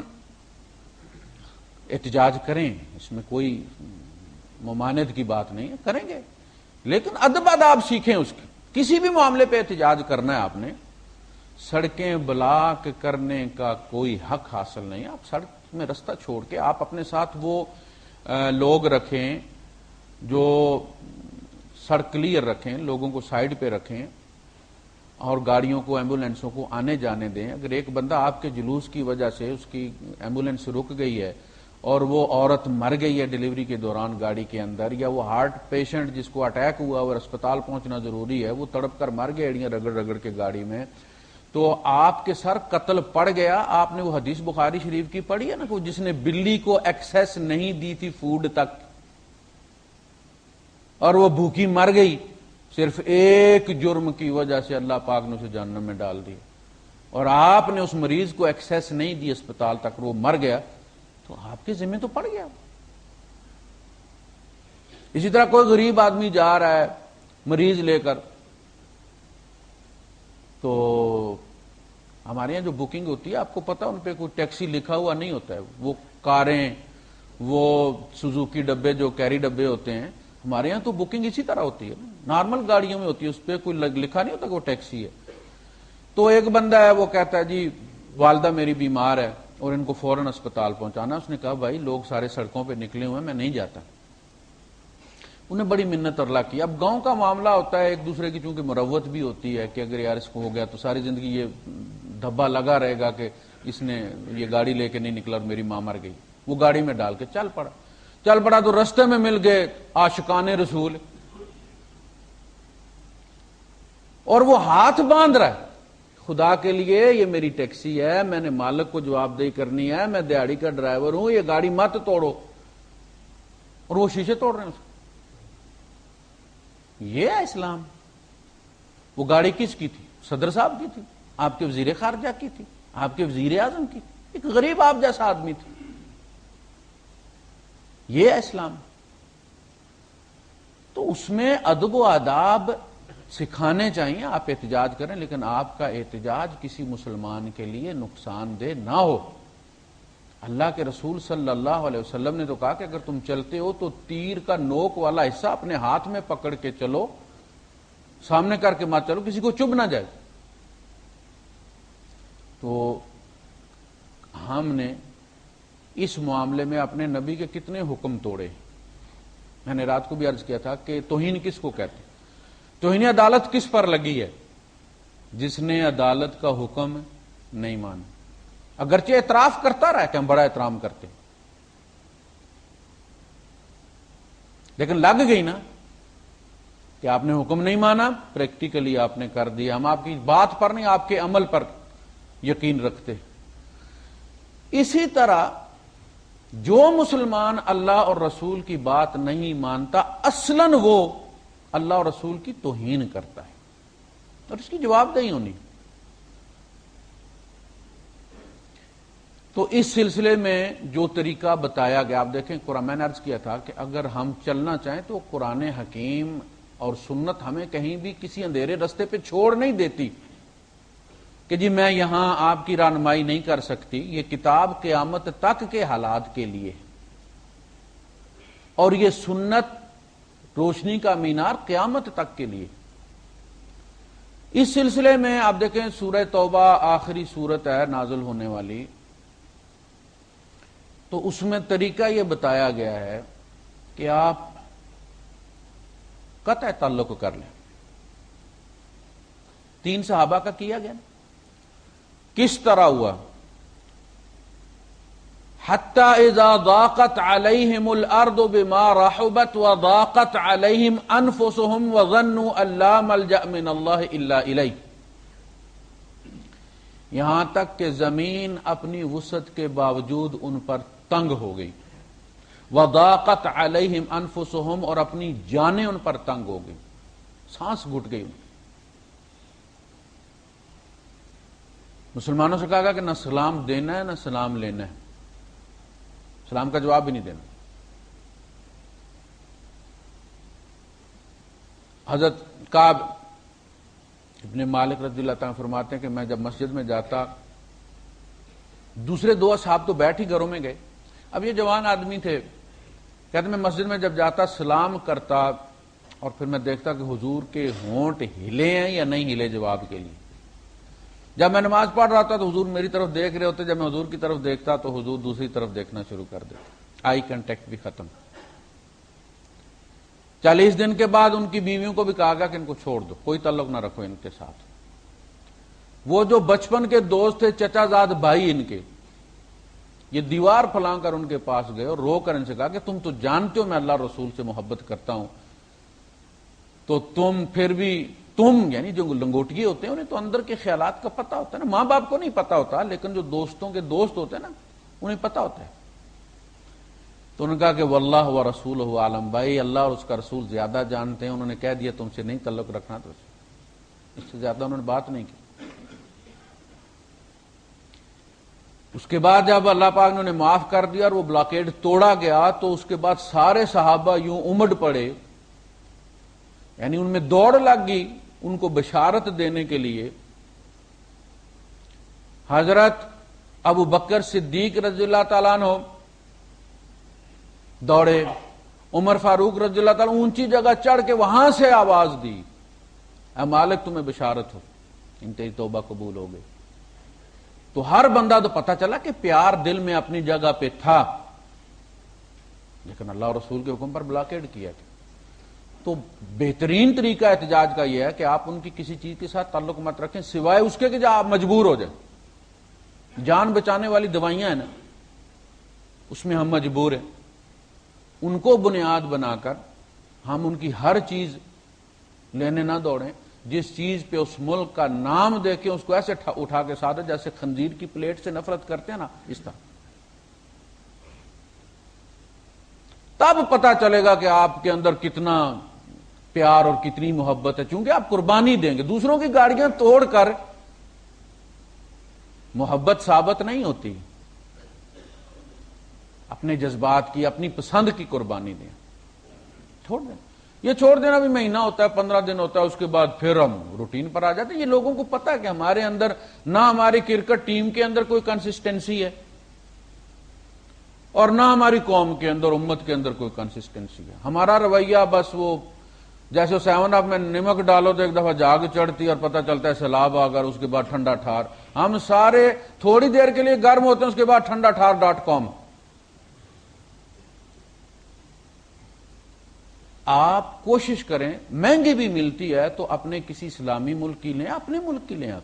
احتجاج کریں، اس میں کوئی ممانعت کی بات نہیں ہے، کریں گے، لیکن ادب آداب سیکھیں اس کے. کسی بھی معاملے پہ احتجاج کرنا ہے آپ نے، سڑکیں بلاک کرنے کا کوئی حق حاصل نہیں. آپ سڑک میں رستہ چھوڑ کے آپ اپنے ساتھ وہ لوگ رکھیں جو سڑک کلیئر رکھیں، لوگوں کو سائڈ پہ رکھیں اور گاڑیوں کو، ایمبولینسوں کو آنے جانے دیں. اگر ایک بندہ آپ کے جلوس کی وجہ سے اس کی ایمبولینس رک گئی ہے اور وہ عورت مر گئی ہے ڈیلیوری کے دوران گاڑی کے اندر، یا وہ ہارٹ پیشنٹ جس کو اٹیک ہوا اور اسپتال پہنچنا ضروری ہے وہ تڑپ کر مر گیا ایڑیاں رگڑ رگڑ کے گاڑی میں، تو آپ کے سر قتل پڑ گیا. آپ نے وہ حدیث بخاری شریف کی پڑھی ہے نا کہ جس نے بلی کو ایکسیس نہیں دی تھی فوڈ تک اور وہ بھوکی مر گئی، صرف ایک جرم کی وجہ سے اللہ پاک نے اسے جہنم میں ڈال دیا، اور آپ نے اس مریض کو ایکسیس نہیں دی اسپتال تک، وہ مر گیا، تو آپ کے ذمہ تو پڑ گیا. اسی طرح کوئی غریب آدمی جا رہا ہے مریض لے کر، تو ہمارے یہاں جو بکنگ ہوتی ہے آپ کو پتا ان پہ کوئی ٹیکسی لکھا ہوا نہیں ہوتا ہے، وہ کاریں، وہ سوزوکی ڈبے جو کیری ڈبے ہوتے ہیں، ہمارے یہاں تو بکنگ اسی طرح ہوتی ہے، نارمل گاڑیوں میں ہوتی ہے، اس پہ کوئی لکھا نہیں ہوتا کہ وہ ٹیکسی ہے. تو ایک بندہ ہے وہ کہتا ہے جی والدہ میری بیمار ہے اور ان کو فوراً اسپتال پہنچانا. اس نے کہا بھائی لوگ سارے سڑکوں پہ نکلے ہوئے ہیں، میں نہیں جاتا. انہیں بڑی منت ارلا کی. اب گاؤں کا معاملہ ہوتا ہے، ایک دوسرے کی چونکہ مروت بھی ہوتی ہے کہ اگر یار اس کو ہو گیا تو ساری زندگی یہ دھبا لگا رہے گا کہ اس نے یہ گاڑی لے کے نہیں نکلا اور میری ماں مر گئی. وہ گاڑی میں ڈال کے چل پڑا تو رستے میں مل گئے عاشقان رسول، اور وہ ہاتھ باندھ رہا ہے خدا کے لیے یہ میری ٹیکسی ہے، میں نے مالک کو جواب دہی کرنی ہے، میں دیہڑی کا ڈرائیور ہوں، یہ گاڑی مت توڑو، اور وہ شیشے توڑ رہے ہیں اس کو. یہ ہے اسلام. وہ گاڑی کس کی تھی؟ صدر صاحب کی تھی، آپ کے وزیر خارجہ کی تھی، آپ کے وزیر اعظم کی تھی، ایک غریب آپ جیسا آدمی تھی. یہ ہے اسلام. تو اس میں ادب و آداب سکھانے چاہیے. آپ احتجاج کریں لیکن آپ کا احتجاج کسی مسلمان کے لیے نقصان دہ نہ ہو. اللہ کے رسول صلی اللہ علیہ وسلم نے تو کہا کہ اگر تم چلتے ہو تو تیر کا نوک والا حصہ اپنے ہاتھ میں پکڑ کے چلو، سامنے کر کے مت چلو، کسی کو چبھ نہ جائے. تو ہم نے اس معاملے میں اپنے نبی کے کتنے حکم توڑے. میں نے رات کو بھی عرض کیا تھا کہ توہین کس کو کہتے ہیں؟ توہین عدالت کس پر لگی ہے؟ جس نے عدالت کا حکم نہیں مانا، اگرچہ اعتراف کرتا رہا کہ ہم بڑا احترام کرتے، لیکن لگ گئی نا کہ آپ نے حکم نہیں مانا، پریکٹیکلی آپ نے کر دیا. ہم آپ کی بات پر نہیں آپ کے عمل پر یقین رکھتے. اسی طرح جو مسلمان اللہ اور رسول کی بات نہیں مانتا اصلاً وہ اللہ اور رسول کی توہین کرتا ہے اور اس کی جواب دہی ہونی. تو اس سلسلے میں جو طریقہ بتایا گیا، آپ دیکھیں قرآن، میں نے عرض کیا تھا کہ اگر ہم چلنا چاہیں تو قرآن حکیم اور سنت ہمیں کہیں بھی کسی اندھیرے رستے پہ چھوڑ نہیں دیتی کہ جی میں یہاں آپ کی رہنمائی نہیں کر سکتی. یہ کتاب قیامت تک کے حالات کے لیے، اور یہ سنت روشنی کا مینار قیامت تک کے لیے. اس سلسلے میں آپ دیکھیں سورہ توبہ آخری سورت ہے نازل ہونے والی، تو اس میں طریقہ یہ بتایا گیا ہے کہ آپ قطع تعلق کر لیں. 3 صحابہ کا کیا گیا نا. کس طرح ہوا؟ حتی اذا ضاقت علیہم الارض بما رحبت وضاقت علیہم انفسهم وظنوا ان لا ملجأ من اللہ الا الیہ. یہاں تک کہ زمین اپنی وسعت کے باوجود ان پر تنگ ہو گئی. وضاقت علیہم انفسهم، اور اپنی جانیں ان پر تنگ ہو گئی، سانس گھٹ گئی. مسلمانوں سے کہا گیا کہ نہ سلام دینا ہے نہ سلام لینا ہے، سلام کا جواب بھی نہیں دینا. حضرت کعب ابن مالک رضی اللہ تعالیٰ فرماتے ہیں کہ میں جب مسجد میں جاتا، دوسرے 2 اصحاب تو بیٹھ ہی گھروں میں گئے، اب یہ جوان آدمی تھے، کہتے میں مسجد میں جب جاتا سلام کرتا اور پھر میں دیکھتا کہ حضور کے ہونٹ ہلے ہیں یا نہیں ہلے جواب کے لیے. جب میں نماز پڑھ رہا تھا تو حضور میری طرف دیکھ رہے ہوتے, جب میں حضور کی طرف دیکھتا تو حضور دوسری طرف دیکھنا شروع کر دیتے, آئی کنٹیکٹ بھی ختم. 40 دن کے بعد ان کی بیویوں کو بھی کہا گیا کہ ان کو چھوڑ دو, کوئی تعلق نہ رکھو ان کے ساتھ. وہ جو بچپن کے دوست تھے, چچا زاد بھائی ان کے, یہ دیوار پھلانگ کر ان کے پاس گئے اور رو کر ان سے کہا کہ تم تو جانتے ہو میں اللہ رسول سے محبت کرتا ہوں, تو تم پھر بھی تم, یعنی جو لنگوٹیے ہوتے ہیں انہیں تو اندر کے خیالات کا پتہ ہوتا ہے نا, ماں باپ کو نہیں پتہ ہوتا, لیکن جو دوستوں کے دوست ہوتے ہیں نا انہیں پتہ ہوتا ہے. تو انہوں نے کہا کہ واللہ و رسولہ عالم, بھائی اللہ اور اس کا رسول زیادہ جانتے ہیں. انہوں نے کہہ دیا تم سے نہیں تعلق رکھنا, تو اس سے زیادہ انہوں نے بات نہیں کی. اس کے بعد جب اللہ پاک نے انہیں معاف کر دیا اور وہ بلاکیڈ توڑا گیا, تو اس کے بعد سارے صحابہ یوں امڈ پڑے, یعنی ان میں دوڑ لگ گئی ان کو بشارت دینے کے لیے. حضرت ابو بکر صدیق رضی اللہ تعالیٰ عنہ دوڑے, عمر فاروق رضی اللہ تعالیٰ اونچی جگہ چڑھ کے وہاں سے آواز دی, اے مالک تمہیں بشارت ہو, ان تیری توبہ قبول ہو گئی. تو ہر بندہ تو پتہ چلا کہ پیار دل میں اپنی جگہ پہ تھا, لیکن اللہ اور رسول کے حکم پر بلاکیڈ کیا. تو بہترین طریقہ احتجاج کا یہ ہے کہ آپ ان کی کسی چیز کے ساتھ تعلق مت رکھیں سوائے اس کے کہ جب آپ مجبور ہو جائیں. جان بچانے والی دوائیاں ہیں نا, اس میں ہم مجبور ہیں, ان کو بنیاد بنا کر ہم ان کی ہر چیز لینے نہ دوڑیں. جس چیز پہ اس ملک کا نام دیکھیں اس کو ایسے اٹھا کے ساتھ, جیسے خنزیر کی پلیٹ سے نفرت کرتے ہیں نا, اس طرح. تب پتا چلے گا کہ آپ کے اندر کتنا پیار اور کتنی محبت ہے, چونکہ آپ قربانی دیں گے. دوسروں کی گاڑیاں توڑ کر محبت ثابت نہیں ہوتی. اپنے جذبات کی, اپنی پسند کی قربانی دیں, چھوڑ دیں. یہ چھوڑ دینا بھی مہینہ ہوتا ہے, 15 دن ہوتا ہے, اس کے بعد پھر ہم روٹین پر آ جاتے ہیں. یہ لوگوں کو پتا ہے کہ ہمارے اندر نہ ہماری کرکٹ ٹیم کے اندر کوئی کنسسٹنسی ہے, اور نہ ہماری قوم کے اندر, امت کے اندر کوئی کنسسٹنسی ہے. ہمارا رویہ بس وہ جیسے 7 اپ میں نمک ڈالو تو ایک دفعہ جاگ چڑھتی اور پتہ چلتا ہے سیلاب آ کر, اس کے بعد ٹھنڈا ٹھار. ہم سارے تھوڑی دیر کے لیے گرم ہوتے ہیں, اس کے بعد ٹھنڈا ٹھار .com. آپ کوشش کریں, مہنگی بھی ملتی ہے تو اپنے کسی اسلامی ملک کی لیں, اپنے ملک کی لیں. آپ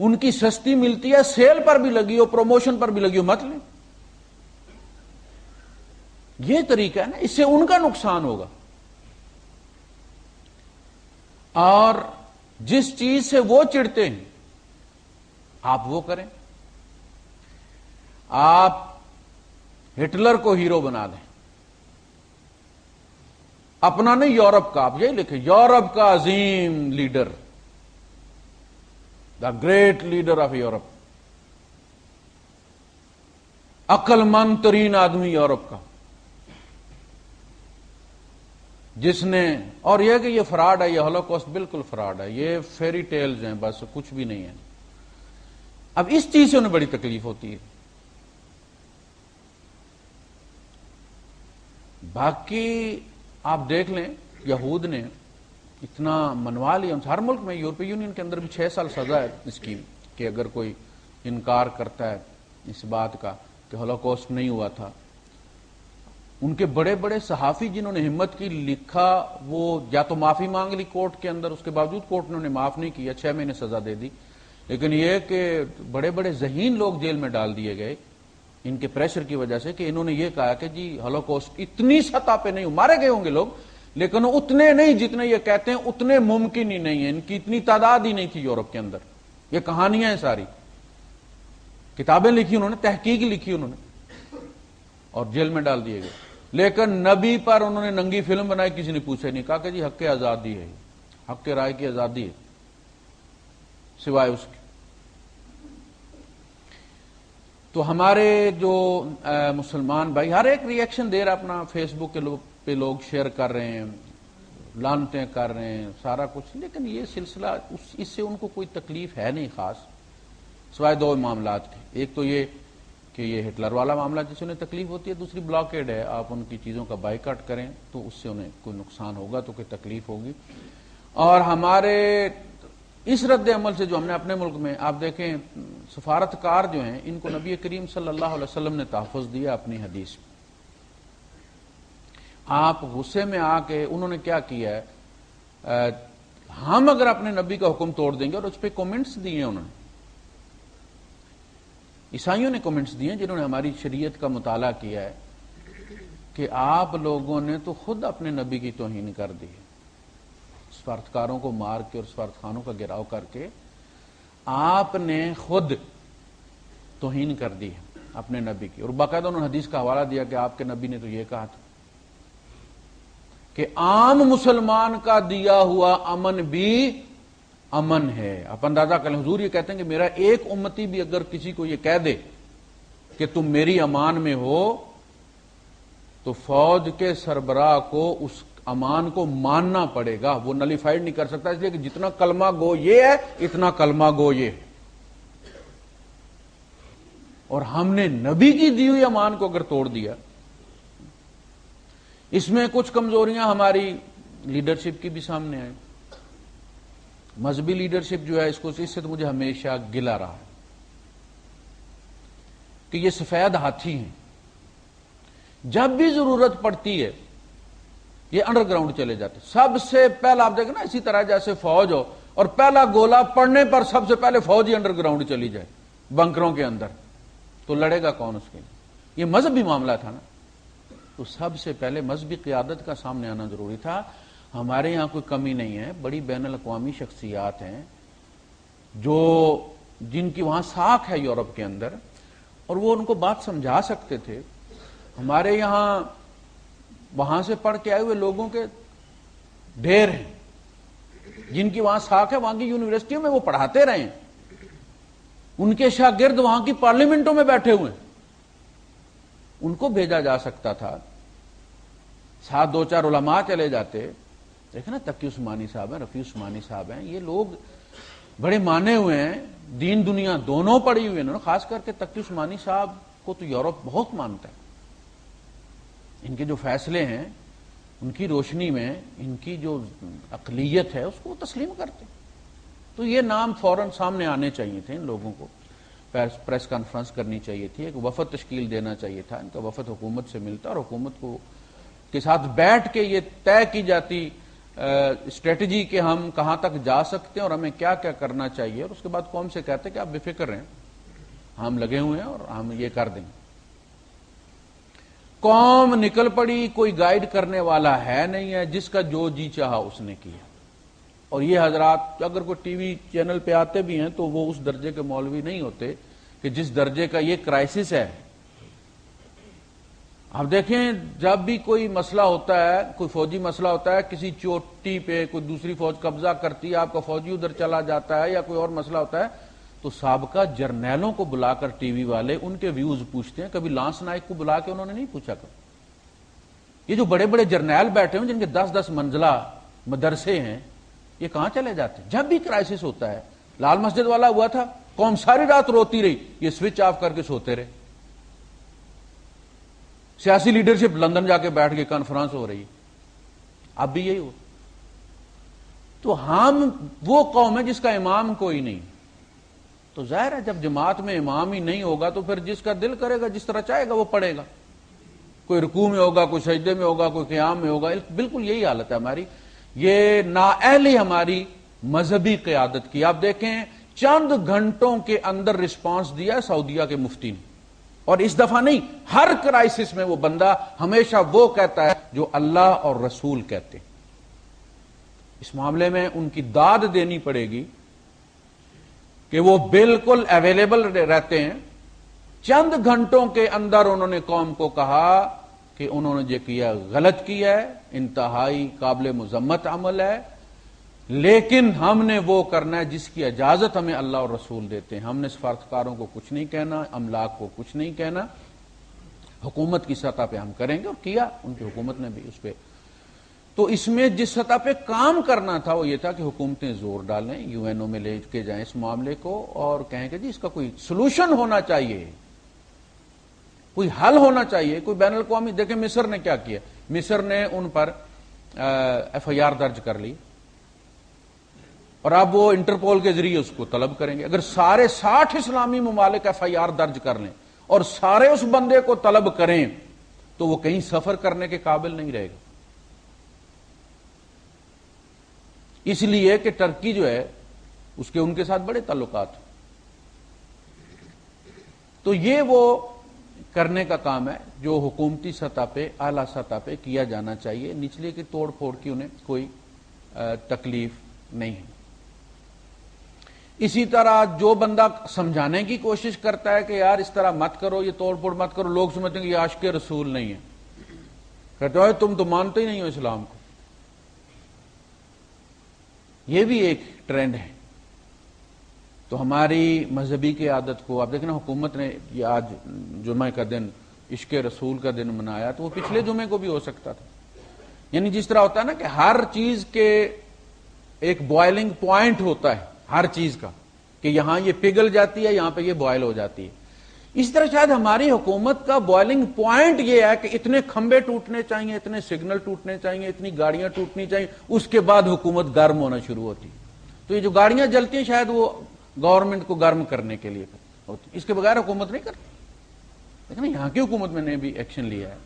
ان کی سستی ملتی ہے, سیل پر بھی لگی ہو, پروموشن پر بھی لگی ہو, مت لیں. یہ طریقہ ہے نا, اس سے ان کا نقصان ہوگا. اور جس چیز سے وہ چڑھتے ہیں آپ وہ کریں. آپ ہٹلر کو ہیرو بنا دیں, اپنا نہیں یورپ کا. آپ یہی لکھیں, یورپ کا عظیم leader, the great leader of Europe, عقل مند ترین آدمی یورپ کا, جس نے, اور یہ کہ یہ فراڈ ہے, یہ ہولوکاسٹ بالکل فراڈ ہے, یہ فیری ٹیلز ہیں, بس کچھ بھی نہیں ہے. اب اس چیز سے انہیں بڑی تکلیف ہوتی ہے. باقی آپ دیکھ لیں, یہود نے اتنا منوا لیا, ہر ملک میں, یورپی یونین کے اندر بھی 6 سال سزا ہے اس کی, کہ اگر کوئی انکار کرتا ہے اس بات کا کہ ہولوکاسٹ نہیں ہوا تھا. ان کے بڑے بڑے صحافی جنہوں نے ہمت کی, لکھا, وہ یا تو معافی مانگ لی کورٹ کے اندر, اس کے باوجود کورٹ نے انہیں معاف نہیں کیا, 6 مہینے سزا دے دی. لیکن یہ کہ بڑے بڑے ذہین لوگ جیل میں ڈال دیے گئے ان کے پریشر کی وجہ سے, کہ انہوں نے یہ کہا کہ جی ہولوکاسٹ اتنی سطح پہ نہیں, مارے گئے ہوں گے لوگ لیکن اتنے نہیں جتنے یہ کہتے ہیں, اتنے ممکن ہی نہیں ہے, ان کی اتنی تعداد ہی نہیں تھی یورپ کے اندر. یہ کہانیاں ہیں ساری, کتابیں لکھی انہوں نے, تحقیق لکھی انہوں نے, اور جیل میں ڈال دیے گئے. لیکن نبی پر انہوں نے ننگی فلم بنائی, کسی نے پوچھا نہیں, کہا کہ جی حق آزادی ہے, حق رائے کی آزادی ہے, سوائے اس کے. تو ہمارے جو مسلمان بھائی ہر ایک ری ایکشن دے رہا, اپنا فیس بک پہ لوگ شیئر کر رہے ہیں, لانتیں کر رہے ہیں, سارا کچھ, لیکن یہ سلسلہ اس سے ان کو کوئی تکلیف ہے نہیں خاص, سوائے 2 معاملات کے. ایک تو یہ کہ یہ ہٹلر والا معاملہ جس انہیں تکلیف ہوتی ہے، دوسری بلاکیڈ ہے، آپ ان کی چیزوں کا بائیکاٹ کریں تو اس سے انہیں کوئی نقصان ہوگا تو کوئی تکلیف ہوگی۔ اور ہمارے اس رد عمل سے جو ہم نے اپنے ملک میں، آپ دیکھیں سفارتکار جو ہیں ان کو نبی کریم صلی اللہ علیہ وسلم نے تحفظ دیا اپنی حدیث میں۔ آپ غصے میں آ کے انہوں نے کیا کیا ہے، ہم اگر اپنے نبی کا حکم توڑ دیں گے، اور اس پہ کومنٹس دیے ہیں انہوں نے، عیسائیوں نے کومنٹس دیے ہیں جنہوں نے ہماری شریعت کا مطالعہ کیا ہے کہ آپ لوگوں نے تو خود اپنے نبی کی توہین کر دی ہے، سفارتکاروں کو مار کے اور سفارتخانوں کا گھیراؤ کر کے آپ نے خود توہین کر دی ہے اپنے نبی کی۔ اور باقاعدہ انہوں نے حدیث کا حوالہ دیا کہ آپ کے نبی نے تو یہ کہا تھا کہ عام مسلمان کا دیا ہوا امن بھی امن ہے۔ آپ اندازہ کریں، حضور یہ کہتے ہیں کہ میرا ایک امتی بھی اگر کسی کو یہ کہہ دے کہ تم میری امان میں ہو تو فوج کے سربراہ کو اس امان کو ماننا پڑے گا، وہ نلیفائڈ نہیں کر سکتا، اس لیے کہ جتنا کلمہ گو یہ ہے اتنا کلمہ گو یہ ہے۔ اور ہم نے نبی کی دی ہوئی امان کو اگر توڑ دیا، اس میں کچھ کمزوریاں ہماری لیڈرشپ کی بھی سامنے آئیں۔ مذہبی لیڈرشپ جو ہے اس سے تو مجھے ہمیشہ گلہ رہا ہے کہ یہ سفید ہاتھی ہیں، جب بھی ضرورت پڑتی ہے یہ انڈر گراؤنڈ چلے جاتے۔ سب سے پہلا آپ دیکھیں نا، اسی طرح جیسے فوج ہو اور پہلا گولہ پڑنے پر سب سے پہلے فوج ہی انڈر گراؤنڈ چلی جائے بنکروں کے اندر، تو لڑے گا کون اس کے لیے؟ یہ مذہبی معاملہ تھا نا، تو سب سے پہلے مذہبی قیادت کا سامنے آنا ضروری تھا۔ ہمارے یہاں کوئی کمی نہیں ہے، بڑی بین الاقوامی شخصیات ہیں جن کی وہاں ساکھ ہے یورپ کے اندر، اور وہ ان کو بات سمجھا سکتے تھے۔ ہمارے یہاں وہاں سے پڑھ کے آئے ہوئے لوگوں کے ڈھیر ہیں جن کی وہاں ساکھ ہے، وہاں کی یونیورسٹیوں میں وہ پڑھاتے رہے ہیں، ان کے شاگرد وہاں کی پارلیمنٹوں میں بیٹھے ہوئے ہیں، ان کو بھیجا جا سکتا تھا، ساتھ دو چار علماء چلے جاتے۔ دیکھیں نا، تقی عثمانی صاحب ہیں، رفیع عثمانی صاحب ہیں، یہ لوگ بڑے مانے ہوئے ہیں، دین دنیا دونوں پڑھی ہوئے ہیں، خاص کر کے تقی عثمانی صاحب کو تو یورپ بہت مانتا ہے۔ ان کے جو فیصلے ہیں ان کی روشنی میں ان کی جو عقلیت ہے اس کو تسلیم کرتے، تو یہ نام فوراً سامنے آنے چاہیے تھے، ان لوگوں کو پریس کانفرنس کرنی چاہیے تھی، ایک وفد تشکیل دینا چاہیے تھا، ان کا وفد حکومت سے ملتا اور حکومت کو کے ساتھ بیٹھ کے یہ طے کی جاتی اسٹریٹجی کہ ہم کہاں تک جا سکتے ہیں اور ہمیں کیا کیا کرنا چاہیے، اور اس کے بعد قوم سے کہتے کہ آپ بے فکر رہیں، ہم لگے ہوئے ہیں اور ہم یہ کر دیں گے۔ قوم نکل پڑی، کوئی گائیڈ کرنے والا ہے نہیں ہے، جس کا جو جی چاہا اس نے کیا۔ اور یہ حضرات اگر کوئی ٹی وی چینل پہ آتے بھی ہیں تو وہ اس درجے کے مولوی نہیں ہوتے کہ جس درجے کا یہ کرائسس ہے۔ آپ دیکھیں، جب بھی کوئی مسئلہ ہوتا ہے، کوئی فوجی مسئلہ ہوتا ہے، کسی چوٹی پہ کوئی دوسری فوج قبضہ کرتی ہے، آپ کا فوجی ادھر چلا جاتا ہے، یا کوئی اور مسئلہ ہوتا ہے، تو سابقہ جرنیلوں کو بلا کر ٹی وی والے ان کے ویوز پوچھتے ہیں۔ کبھی لانس نائک کو بلا کے انہوں نے نہیں پوچھا کر یہ جو بڑے بڑے جرنیل بیٹھے ہیں جن کے 10-10 منزلہ مدرسے ہیں، یہ کہاں چلے جاتے ہیں؟ جب بھی کرائسس ہوتا ہے، لال مسجد والا ہوا تھا، قوم ساری رات روتی رہی، یہ سوئچ آف کر کے سوتے رہے۔ سیاسی لیڈرشپ لندن جا کے بیٹھ کے کانفرنس ہو رہی، اب بھی یہی ہو۔ تو ہم وہ قوم ہے جس کا امام کوئی نہیں، تو ظاہر ہے جب جماعت میں امام ہی نہیں ہوگا تو پھر جس کا دل کرے گا، جس طرح چاہے گا وہ پڑھے گا، کوئی رکوع میں ہوگا، کوئی سجدے میں ہوگا، کوئی قیام میں ہوگا۔ بالکل یہی حالت ہے ہماری، یہ نااہلی ہماری مذہبی قیادت کی۔ آپ دیکھیں چند گھنٹوں کے اندر رسپانس دیا سعودیہ کے مفتی نے، اور اس دفعہ نہیں، ہر کرائسس میں وہ بندہ ہمیشہ وہ کہتا ہے جو اللہ اور رسول کہتے ہیں۔ اس معاملے میں ان کی داد دینی پڑے گی کہ وہ بالکل اویلیبل رہتے ہیں۔ چند گھنٹوں کے اندر انہوں نے قوم کو کہا کہ انہوں نے جو کیا غلط کیا ہے، انتہائی قابل مذمت عمل ہے، لیکن ہم نے وہ کرنا ہے جس کی اجازت ہمیں اللہ اور رسول دیتے ہیں۔ ہم نے سفارتکاروں کو کچھ نہیں کہنا، املاک کو کچھ نہیں کہنا، حکومت کی سطح پہ ہم کریں گے، اور کیا ان کی حکومت نے بھی اس پہ۔ تو اس میں جس سطح پہ کام کرنا تھا وہ یہ تھا کہ حکومتیں زور ڈالیں، یو این او میں لے کے جائیں اس معاملے کو، اور کہیں کہ جی اس کا کوئی سلوشن ہونا چاہیے، کوئی حل ہونا چاہیے، کوئی بین الاقوامی. دیکھیں مصر نے کیا کیا، مصر نے ان پر ایف آئی آر درج کر لی اور اب وہ انٹرپول کے ذریعے اس کو طلب کریں گے. اگر سارے 60 اسلامی ممالک ایف آئی آر درج کر لیں اور سارے اس بندے کو طلب کریں تو وہ کہیں سفر کرنے کے قابل نہیں رہے گا. اس لیے کہ ٹرکی جو ہے اس کے ان کے ساتھ بڑے تعلقات. تو یہ وہ کرنے کا کام ہے جو حکومتی سطح پہ، اعلیٰ سطح پہ کیا جانا چاہیے. نچلے کی توڑ پھوڑ کی انہیں کوئی تکلیف نہیں ہے. اسی طرح جو بندہ سمجھانے کی کوشش کرتا ہے کہ یار اس طرح مت کرو، یہ توڑ پھوڑ مت کرو، لوگ سمجھتے ہیں کہ یہ عاشق رسول نہیں ہے. کہتے ہو تم تو مانتے ہی نہیں ہو اسلام کو. یہ بھی ایک ٹرینڈ ہے. تو ہماری مذہبی کی عادت کو آپ دیکھیں نا، حکومت نے یہ آج جمعہ کا دن عشق رسول کا دن منایا، تو وہ پچھلے جمعے کو بھی ہو سکتا تھا. یعنی جس طرح ہوتا ہے نا کہ ہر چیز کے ایک بوائلنگ پوائنٹ ہوتا ہے ہر چیز کا، کہ یہاں یہ پگھل جاتی ہے، یہاں پہ یہ بوائل ہو جاتی ہے. اس طرح شاید ہماری حکومت کا بوائلنگ پوائنٹ یہ ہے کہ اتنے کھمبے ٹوٹنے چاہیے، اتنے سگنل ٹوٹنے چاہیے، اتنی گاڑیاں ٹوٹنی چاہیے، اس کے بعد حکومت گرم ہونا شروع ہوتی. تو یہ جو گاڑیاں جلتی ہیں شاید وہ گورنمنٹ کو گرم کرنے کے لیے ہوتی. اس کے بغیر حکومت نہیں کرتی. لیکن یہاں کی حکومت میں نے بھی ایکشن لیا ہے،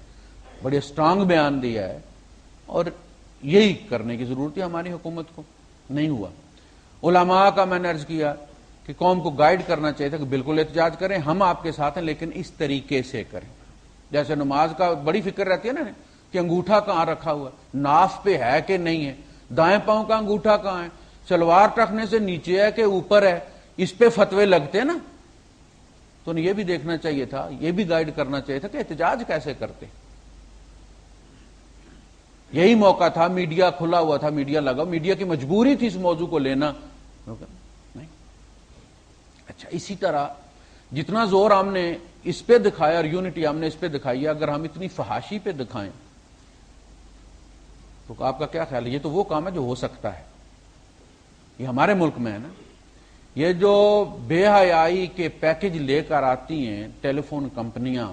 بڑے اسٹرانگ بیان دیا ہے، اور یہی کرنے کی ضرورت ہے ہماری حکومت کو. نہیں ہوا. علماء کا میں نے عرض کیا کہ قوم کو گائیڈ کرنا چاہیے تھا کہ بالکل احتجاج کریں، ہم آپ کے ساتھ ہیں، لیکن اس طریقے سے کریں. جیسے نماز کا بڑی فکر رہتی ہے نا کہ انگوٹھا کہاں رکھا ہوا، ناف پہ ہے کہ نہیں ہے، دائیں پاؤں کا انگوٹھا کہاں ہے، سلوار ٹکنے سے نیچے ہے کہ اوپر ہے، اس پہ فتوے لگتے ہیں نا. تو یہ بھی دیکھنا چاہیے تھا، یہ بھی گائیڈ کرنا چاہیے تھا کہ احتجاج کیسے کرتے. یہی موقع تھا، میڈیا کھلا ہوا تھا، میڈیا لگا، میڈیا کی مجبوری تھی اس موضوع کو لینا. نہیں. اچھا، اسی طرح جتنا زور ہم نے اس پہ دکھایا اور یونٹی ہم نے اس پہ دکھائی ہے، اگر ہم اتنی فحاشی پہ دکھائیں تو آپ کا کیا خیال ہے؟ یہ تو وہ کام ہے جو ہو سکتا ہے. یہ ہمارے ملک میں ہے نا. یہ جو بے حیائی کے پیکج لے کر آتی ہیں ٹیلی فون کمپنیاں،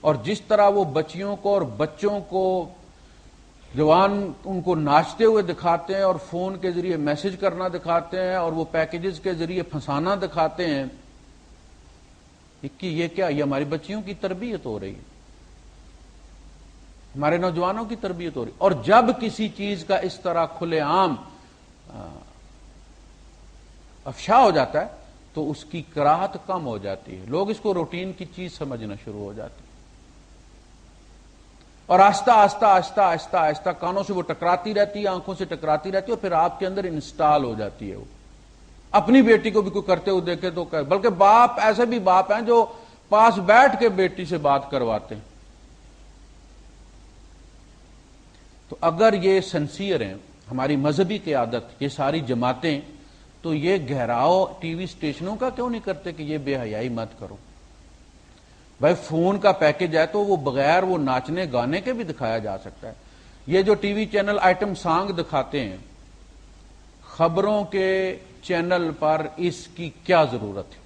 اور جس طرح وہ بچیوں کو اور بچوں کو، جوان ان کو ناچتے ہوئے دکھاتے ہیں اور فون کے ذریعے میسج کرنا دکھاتے ہیں اور وہ پیکجز کے ذریعے پھنسانا دکھاتے ہیں، یہ کیا؟ یہ ہماری بچیوں کی تربیت ہو رہی ہے، ہمارے نوجوانوں کی تربیت ہو رہی ہے. اور جب کسی چیز کا اس طرح کھلے عام افشا ہو جاتا ہے تو اس کی کراہت کم ہو جاتی ہے، لوگ اس کو روٹین کی چیز سمجھنا شروع ہو جاتے ہیں، اور آہستہ آہستہ آہستہ آہستہ آہستہ کانوں سے وہ ٹکراتی رہتی ہے، آنکھوں سے ٹکراتی رہتی ہے، اور پھر آپ کے اندر انسٹال ہو جاتی ہے. وہ اپنی بیٹی کو بھی کوئی کرتے ہوئے دیکھے تو کہ، بلکہ باپ ایسے بھی باپ ہیں جو پاس بیٹھ کے بیٹی سے بات کرواتے ہیں. تو اگر یہ سنسیئر ہیں ہماری مذہبی قیادت، یہ ساری جماعتیں، تو یہ گہراؤ ٹی وی اسٹیشنوں کا کیوں نہیں کرتے کہ یہ بے حیائی مت کرو؟ بھائی فون کا پیکج ہے تو وہ بغیر وہ ناچنے گانے کے بھی دکھایا جا سکتا ہے. یہ جو T V channel item song دکھاتے ہیں خبروں کے چینل پر، اس کی کیا ضرورت ہے؟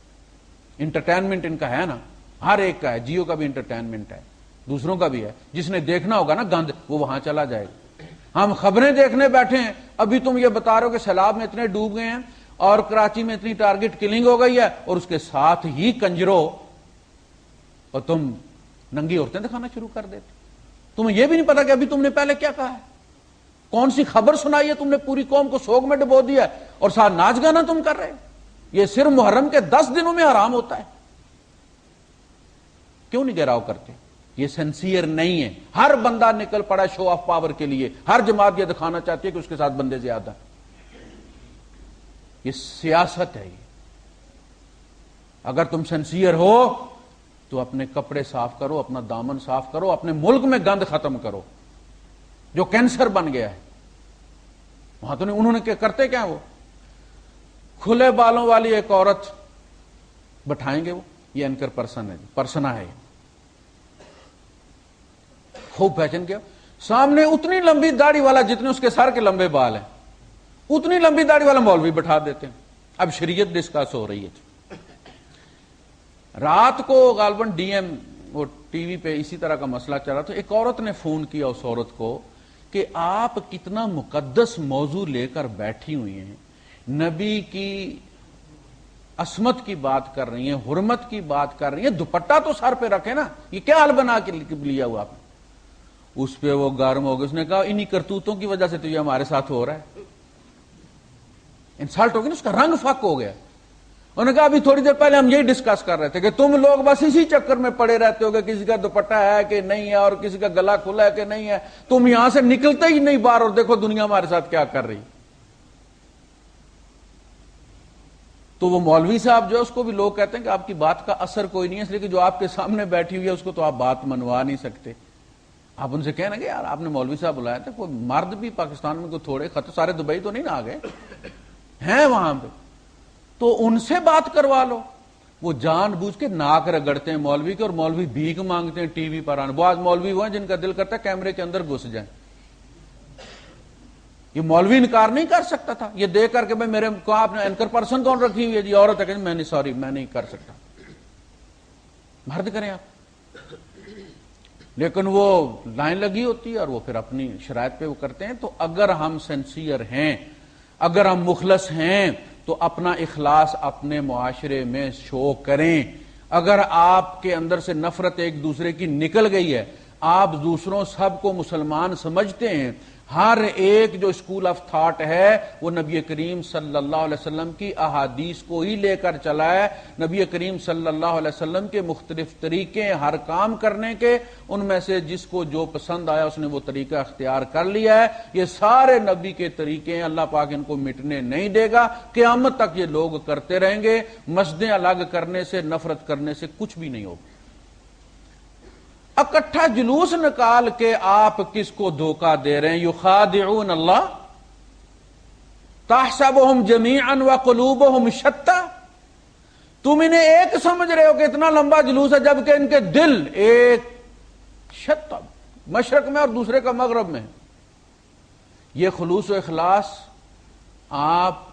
انٹرٹینمنٹ ان کا ہے نا، ہر ایک کا ہے. جیو کا بھی انٹرٹینمنٹ ہے، دوسروں کا بھی ہے. جس نے دیکھنا ہوگا نا گند، وہ وہاں چلا جائے گا. ہم خبریں دیکھنے بیٹھے ہیں، ابھی تم یہ بتا رہے ہو کہ سیلاب میں اتنے ڈوب گئے ہیں اور کراچی میں اتنی ٹارگٹ کلنگ ہو گئی ہے، اور اس کے ساتھ ہی کنجرو، اور تم ننگی عورتیں دکھانا شروع کر دیتے. تمہیں یہ بھی نہیں پتا کہ ابھی تم نے پہلے کیا کہا ہے، کون سی خبر سنائی ہے، تم نے پوری قوم کو سوگ میں ڈبو دیا ہے، اور ساتھ ناچ گانا تم کر رہے ہو. یہ صرف محرم کے 10 دنوں میں حرام ہوتا ہے. کیوں نہیں گھیراؤ کرتے؟ یہ سنسیئر نہیں ہے. ہر بندہ نکل پڑا شو آف پاور کے لیے، ہر جماعت یہ دکھانا چاہتی ہے کہ اس کے ساتھ بندے زیادہ. یہ سیاست ہے. اگر تم سنسیئر ہو تو اپنے کپڑے صاف کرو، اپنا دامن صاف کرو، اپنے ملک میں گند ختم کرو جو کینسر بن گیا ہے. وہاں تو نہیں، انہوں نے کیا کرتے کیا؟ وہ کھلے بالوں والی ایک عورت بٹھائیں گے، وہ یہ اینکر پرسن ہے، پرسنا ہے، خوب پہچان کیا. سامنے اتنی لمبی داڑھی والا جتنے اس کے سر کے لمبے بال ہیں، اتنی لمبی داڑھی والا مولوی بٹھا دیتے ہیں. اب شریعت ڈسکس ہو رہی ہے. رات کو غالباً ڈی ایم وہ ٹی وی پہ اسی طرح کا مسئلہ چل رہا تھا، ایک عورت نے فون کیا اس عورت کو کہ آپ کتنا مقدس موضوع لے کر بیٹھی ہوئی ہیں، نبی کی عصمت کی بات کر رہی ہیں، حرمت کی بات کر رہی ہیں، دوپٹہ تو سر پہ رکھے نا، یہ کیا حال بنا کے لیا ہوا آپ نے؟ اس پہ وہ گرم ہو گیا، اس نے کہا انہی کرتوتوں کی وجہ سے تو یہ ہمارے ساتھ ہو رہا ہے، انسلٹ ہو گئی نا، اس کا رنگ فک ہو گیا۔ انہوں نے کہا ابھی تھوڑی دیر پہلے ہم یہی ڈسکس کر رہے تھے کہ تم لوگ بس اسی چکر میں پڑے رہتے ہو کہ کسی کا دوپٹہ ہے کہ نہیں ہے اور کسی کا گلا کھلا ہے کہ نہیں ہے، تم یہاں سے نکلتے ہی نہیں باہر، اور دیکھو دنیا ہمارے ساتھ کیا کر رہی۔ تو وہ مولوی صاحب جو ہے اس کو بھی لوگ کہتے ہیں کہ آپ کی بات کا اثر کوئی نہیں ہے، اس لیے کہ جو آپ کے سامنے بیٹھی ہوئی ہے اس کو تو آپ بات منوا نہیں سکتے۔ آپ ان سے کہنا کہ یار آپ نے مولوی صاحب بلایا تھا، کوئی مرد بھی پاکستان میں کوئی تھوڑے سارے دبئی تو نہیں نہ آ گئے ہیں وہاں پہ، تو ان سے بات کروا لو۔ وہ جان بوجھ کے ناک رگڑتے ہیں مولوی کے، اور مولوی بھیک مانگتے ہیں ٹی وی پر آنے۔ بعض مولوی وہ ہیں جن کا دل کرتا ہے کیمرے کے اندر گھس جائیں۔ یہ مولوی انکار نہیں کر سکتا تھا، یہ دیکھ کر کے بھائی میرے کو آپ نے اینکر پرسن کون رکھی ہوئی ہے جی، عورت ہے کہ میں نہیں، سوری میں نہیں کر سکتا، مرد کریں آپ۔ لیکن وہ لائن لگی ہوتی ہے اور وہ پھر اپنی شرائط پہ وہ کرتے ہیں۔ تو اگر ہم سنسیئر ہیں، اگر ہم مخلص ہیں، تو اپنا اخلاص اپنے معاشرے میں شو کریں۔ اگر آپ کے اندر سے نفرت ایک دوسرے کی نکل گئی ہے، آپ دوسروں سب کو مسلمان سمجھتے ہیں، ہر ایک جو اسکول آف تھاٹ ہے وہ نبی کریم صلی اللہ علیہ وسلم کی احادیث کو ہی لے کر چلا ہے۔ نبی کریم صلی اللہ علیہ وسلم کے مختلف طریقے ہر کام کرنے کے، ان میں سے جس کو جو پسند آیا اس نے وہ طریقہ اختیار کر لیا ہے۔ یہ سارے نبی کے طریقے ہیں، اللہ پاک ان کو مٹنے نہیں دے گا، قیامت تک یہ لوگ کرتے رہیں گے۔ مسجدیں الگ کرنے سے، نفرت کرنے سے کچھ بھی نہیں ہوگا۔ اکٹھا جلوس نکال کے آپ کس کو دھوکہ دے رہے ہیں؟ یخادعون اللہ تحسبهم جميعا وقلوبهم شتى، تم انہیں ایک سمجھ رہے ہو کہ اتنا لمبا جلوس ہے، جبکہ ان کے دل ایک شتى، مشرق میں اور دوسرے کا مغرب میں۔ یہ خلوص و اخلاص آپ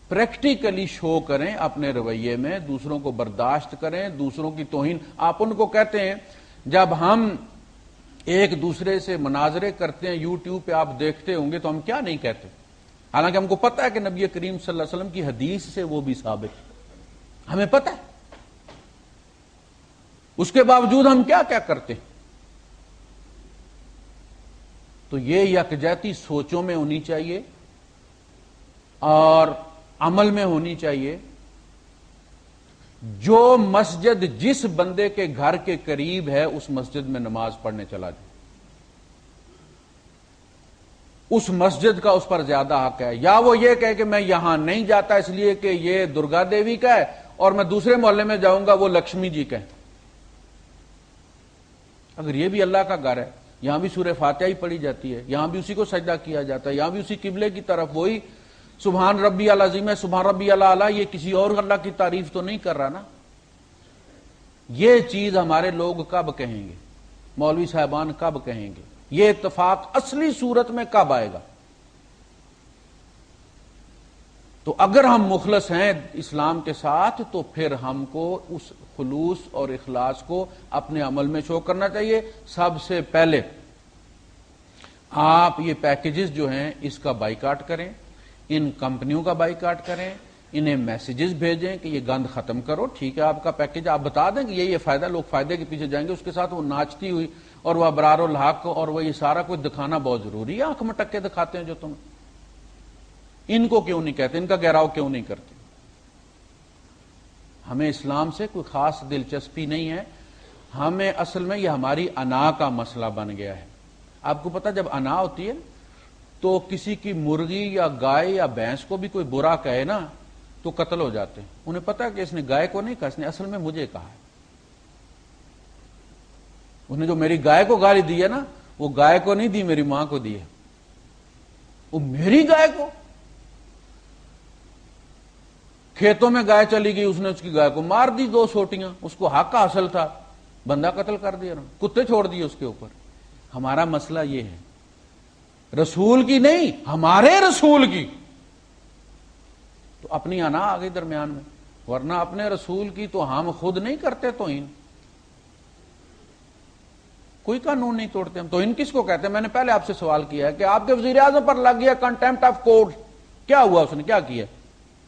پریکٹیکلی شو کریں اپنے رویے میں، دوسروں کو برداشت کریں، دوسروں کی توہین۔ آپ ان کو کہتے ہیں، جب ہم ایک دوسرے سے مناظرے کرتے ہیں یوٹیوب پہ آپ دیکھتے ہوں گے، تو ہم کیا نہیں کہتے، حالانکہ ہم کو پتہ ہے کہ نبی کریم صلی اللہ علیہ وسلم کی حدیث سے وہ بھی ثابت ہے، ہمیں پتہ ہے، اس کے باوجود ہم کیا کیا کرتے ہیں۔ تو یہ یکجہتی سوچوں میں ہونی چاہیے اور عمل میں ہونی چاہیے۔ جو مسجد جس بندے کے گھر کے قریب ہے اس مسجد میں نماز پڑھنے چلا جائے، اس مسجد کا اس پر زیادہ حق ہے۔ یا وہ یہ کہے کہ میں یہاں نہیں جاتا اس لیے کہ یہ درگا دیوی کا ہے، اور میں دوسرے محلے میں جاؤں گا وہ لکشمی جی کا ہے۔ اگر یہ بھی اللہ کا گھر ہے، یہاں بھی سورہ فاتحہ ہی پڑھی جاتی ہے، یہاں بھی اسی کو سجدہ کیا جاتا ہے، یہاں بھی اسی قبلے کی طرف وہی سبحان ربی العظیم ہے، سبحان ربی الاعلیٰ، یہ کسی اور اللہ کی تعریف تو نہیں کر رہا نا۔ یہ چیز ہمارے لوگ کب کہیں گے، مولوی صاحبان کب کہیں گے؟ یہ اتفاق اصلی صورت میں کب آئے گا؟ تو اگر ہم مخلص ہیں اسلام کے ساتھ تو پھر ہم کو اس خلوص اور اخلاص کو اپنے عمل میں شو کرنا چاہیے۔ سب سے پہلے آپ یہ پیکیجز جو ہیں اس کا بائیکاٹ کریں، ان کمپنیوں کا بائیکاٹ کریں، انہیں میسیجز بھیجیں کہ یہ گند ختم کرو، ٹھیک ہے آپ کا پیکیج، آپ بتا دیں کہ یہ فائدہ، لوگ فائدے کے پیچھے جائیں گے، اس کے ساتھ وہ ناچتی ہوئی اور وہ ابرار الحق اور وہ یہ سارا کچھ دکھانا بہت ضروری ہے۔ آنکھ مٹک کے دکھاتے ہیں جو تم، ان کو کیوں نہیں کہتے، ان کا گہراؤ کیوں نہیں کرتے؟ ہمیں اسلام سے کوئی خاص دلچسپی نہیں ہے، ہمیں اصل میں یہ ہماری انا کا مسئلہ بن گیا ہے۔ آپ کو پتہ جب انا ہوتی ہے تو کسی کی مرغی یا گائے یا بھینس کو بھی کوئی برا کہے نا تو قتل ہو جاتے ہیں، انہیں پتا کہ اس نے گائے کو نہیں کہا، اس نے اصل میں مجھے کہا ہے۔ اس نے جو میری گائے کو گالی دی ہے نا، وہ گائے کو نہیں دی، میری ماں کو دی ہے، وہ میری گائے کو۔ کھیتوں میں گائے چلی گئی، اس نے اس کی گائے کو مار دی 2 سوٹیاں، اس کو حق حاصل تھا، بندہ قتل کر دیا، کتے چھوڑ دیے اس کے اوپر۔ ہمارا مسئلہ یہ ہے، رسول کی نہیں، ہمارے رسول کی۔ تو اپنی انا آ گئی درمیان میں، ورنہ اپنے رسول کی تو ہم خود نہیں کرتے توہین۔ کوئی قانون نہیں توڑتے ہم. تو ان کس کو کہتے ہیں؟ میں نے پہلے آپ سے سوال کیا ہے کہ آپ کے وزیر اعظم پر لگ گیا کنٹیمپٹ آف کورٹ. کیا ہوا؟ اس نے کیا کیا؟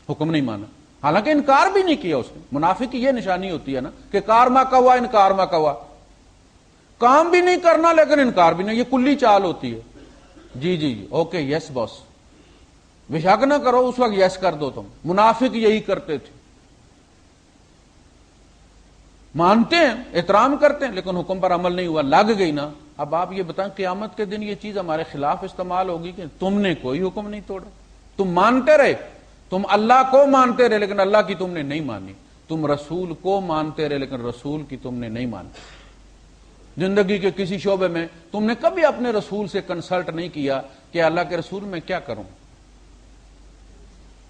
حکم نہیں مانا، حالانکہ انکار بھی نہیں کیا اس نے. منافق کی یہ نشانی ہوتی ہے نا کہ کارما کا ہوا انکار ما کا ہوا، کام بھی نہیں کرنا لیکن انکار بھی نہیں. یہ کلی چال ہوتی ہے. جی جی جی اوکے یس باس، بشک نہ کرو اس وقت یس کر دو. تم منافق یہی کرتے تھے، مانتے ہیں احترام کرتے ہیں لیکن حکم پر عمل نہیں ہوا، لگ گئی نا. اب آپ یہ بتائیں قیامت کے دن یہ چیز ہمارے خلاف استعمال ہوگی کہ تم نے کوئی حکم نہیں توڑا، تم مانتے رہے، تم اللہ کو مانتے رہے لیکن اللہ کی تم نے نہیں مانی، تم رسول کو مانتے رہے لیکن رسول کی تم نے نہیں مانی. زندگی کے کسی شعبے میں تم نے کبھی اپنے رسول سے کنسلٹ نہیں کیا کہ اللہ کے رسول میں کیا کروں،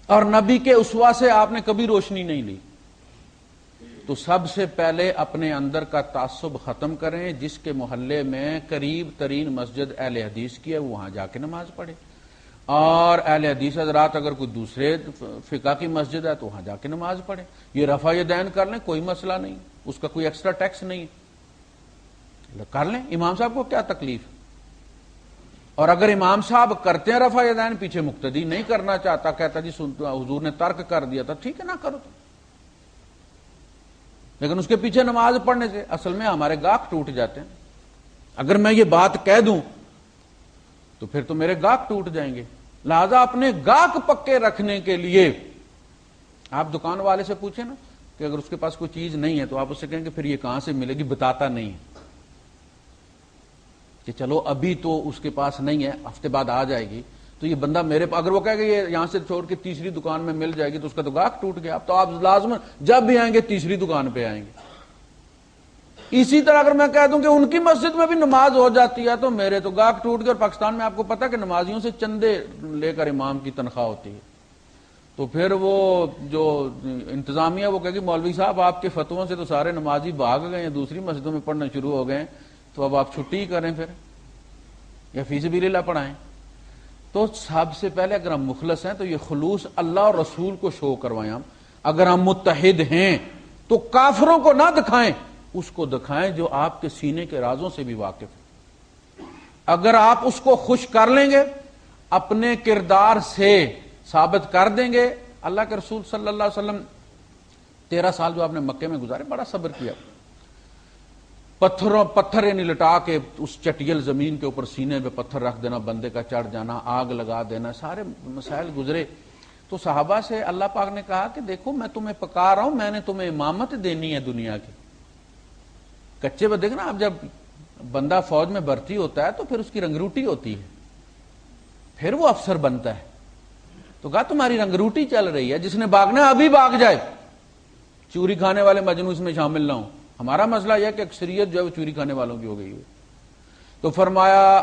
اور نبی کے اسوا سے آپ نے کبھی روشنی نہیں لی. تو سب سے پہلے اپنے اندر کا تعصب ختم کریں. جس کے محلے میں قریب ترین مسجد اہل حدیث کی ہے وہاں جا کے نماز پڑھے، اور اہل حدیث حضرات اگر کوئی دوسرے فقہ کی مسجد ہے تو وہاں جا کے نماز پڑھے. یہ رفع یدین کر لیں، کوئی مسئلہ نہیں، اس کا کوئی ایکسٹرا ٹیکس نہیں، کر لیں. امام صاحب کو کیا تکلیف؟ اور اگر امام صاحب کرتے ہیں رفع یدین، پیچھے مقتدی نہیں کرنا چاہتا، کہتا جی حضور نے ترک کر دیا تھا، ٹھیک ہے نہ کرو. لیکن اس کے پیچھے نماز پڑھنے سے اصل میں ہمارے گاہک ٹوٹ جاتے ہیں. اگر میں یہ بات کہہ دوں تو پھر تو میرے گاہک ٹوٹ جائیں گے. لہذا اپنے گاہک پکے رکھنے کے لیے آپ دکان والے سے پوچھیں نا کہ اگر اس کے پاس کوئی چیز نہیں ہے تو آپ اس سے کہیں گے پھر یہ کہاں سے ملے گی، بتاتا نہیں ہے کہ چلو ابھی تو اس کے پاس نہیں ہے، ہفتے بعد آ جائے گی. تو یہ بندہ میرے اگر وہ کہے کہ یہ یہاں سے چھوڑ کے تیسری دکان میں مل جائے گی تو اس کا تو گاہک ٹوٹ گیا. اب تو آپ لازم جب بھی آئیں گے تیسری دکان پہ آئیں گے. اسی طرح اگر میں کہہ دوں کہ ان کی مسجد میں بھی نماز ہو جاتی ہے تو میرے تو گاہک ٹوٹ گئے. اور پاکستان میں آپ کو پتا کہ نمازیوں سے چندے لے کر امام کی تنخواہ ہوتی ہے. تو پھر وہ جو انتظامیہ وہ کہے گی مولوی صاحب آپ کے فتووں سے تو سارے نمازی بھاگ گئے ہیں، دوسری مسجدوں میں پڑھنا شروع ہو گئے، تو اب آپ چھٹی ہی کریں پھر یا فی سبیل اللہ پڑھائیں. تو سب سے پہلے اگر ہم مخلص ہیں تو یہ خلوص اللہ اور رسول کو شو کروائیں. ہم اگر ہم متحد ہیں تو کافروں کو نہ دکھائیں، اس کو دکھائیں جو آپ کے سینے کے رازوں سے بھی واقف ہے. اگر آپ اس کو خوش کر لیں گے، اپنے کردار سے ثابت کر دیں گے. اللہ کے رسول صلی اللہ علیہ وسلم 13 سال جو آپ نے مکے میں گزارے بڑا صبر کیا. پتھر یعنی لٹا کے اس چٹیل زمین کے اوپر سینے پہ پتھر رکھ دینا، بندے کا چڑھ جانا، آگ لگا دینا، سارے مسائل گزرے. تو صحابہ سے اللہ پاک نے کہا کہ دیکھو میں تمہیں پکار رہا ہوں، میں نے تمہیں امامت دینی ہے دنیا کی. کچے بندے دیکھنا اب جب بندہ فوج میں بھرتی ہوتا ہے تو پھر اس کی رنگروٹی ہوتی ہے، پھر وہ افسر بنتا ہے. تو کہا تمہاری رنگروٹی چل رہی ہے، جس نے بھاگنا ابھی بھاگ جائے، چوری کھانے والے مجنوں اس میں شامل نہ ہوں. ہمارا مسئلہ یہ کہ اکثریت جو ہے وہ چوری کھانے والوں کی ہو گئی ہے. تو فرمایا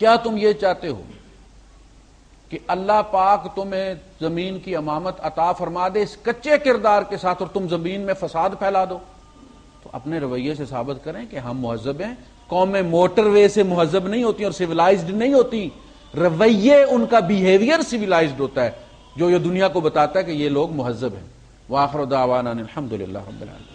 کیا تم یہ چاہتے ہو کہ اللہ پاک تمہیں زمین کی امامت عطا فرما دے اس کچے کردار کے ساتھ اور تم زمین میں فساد پھیلا دو؟ تو اپنے رویے سے ثابت کریں کہ ہم مہذب ہیں. قومیں موٹر وے سے مہذب نہیں ہوتی اور سیولائزڈ نہیں ہوتی، رویے ان کا بیہیویئر سیولائزڈ ہوتا ہے جو یہ دنیا کو بتاتا ہے کہ یہ لوگ مہذب ہیں. وآخر دعوانا الحمدللہ رب العالمین.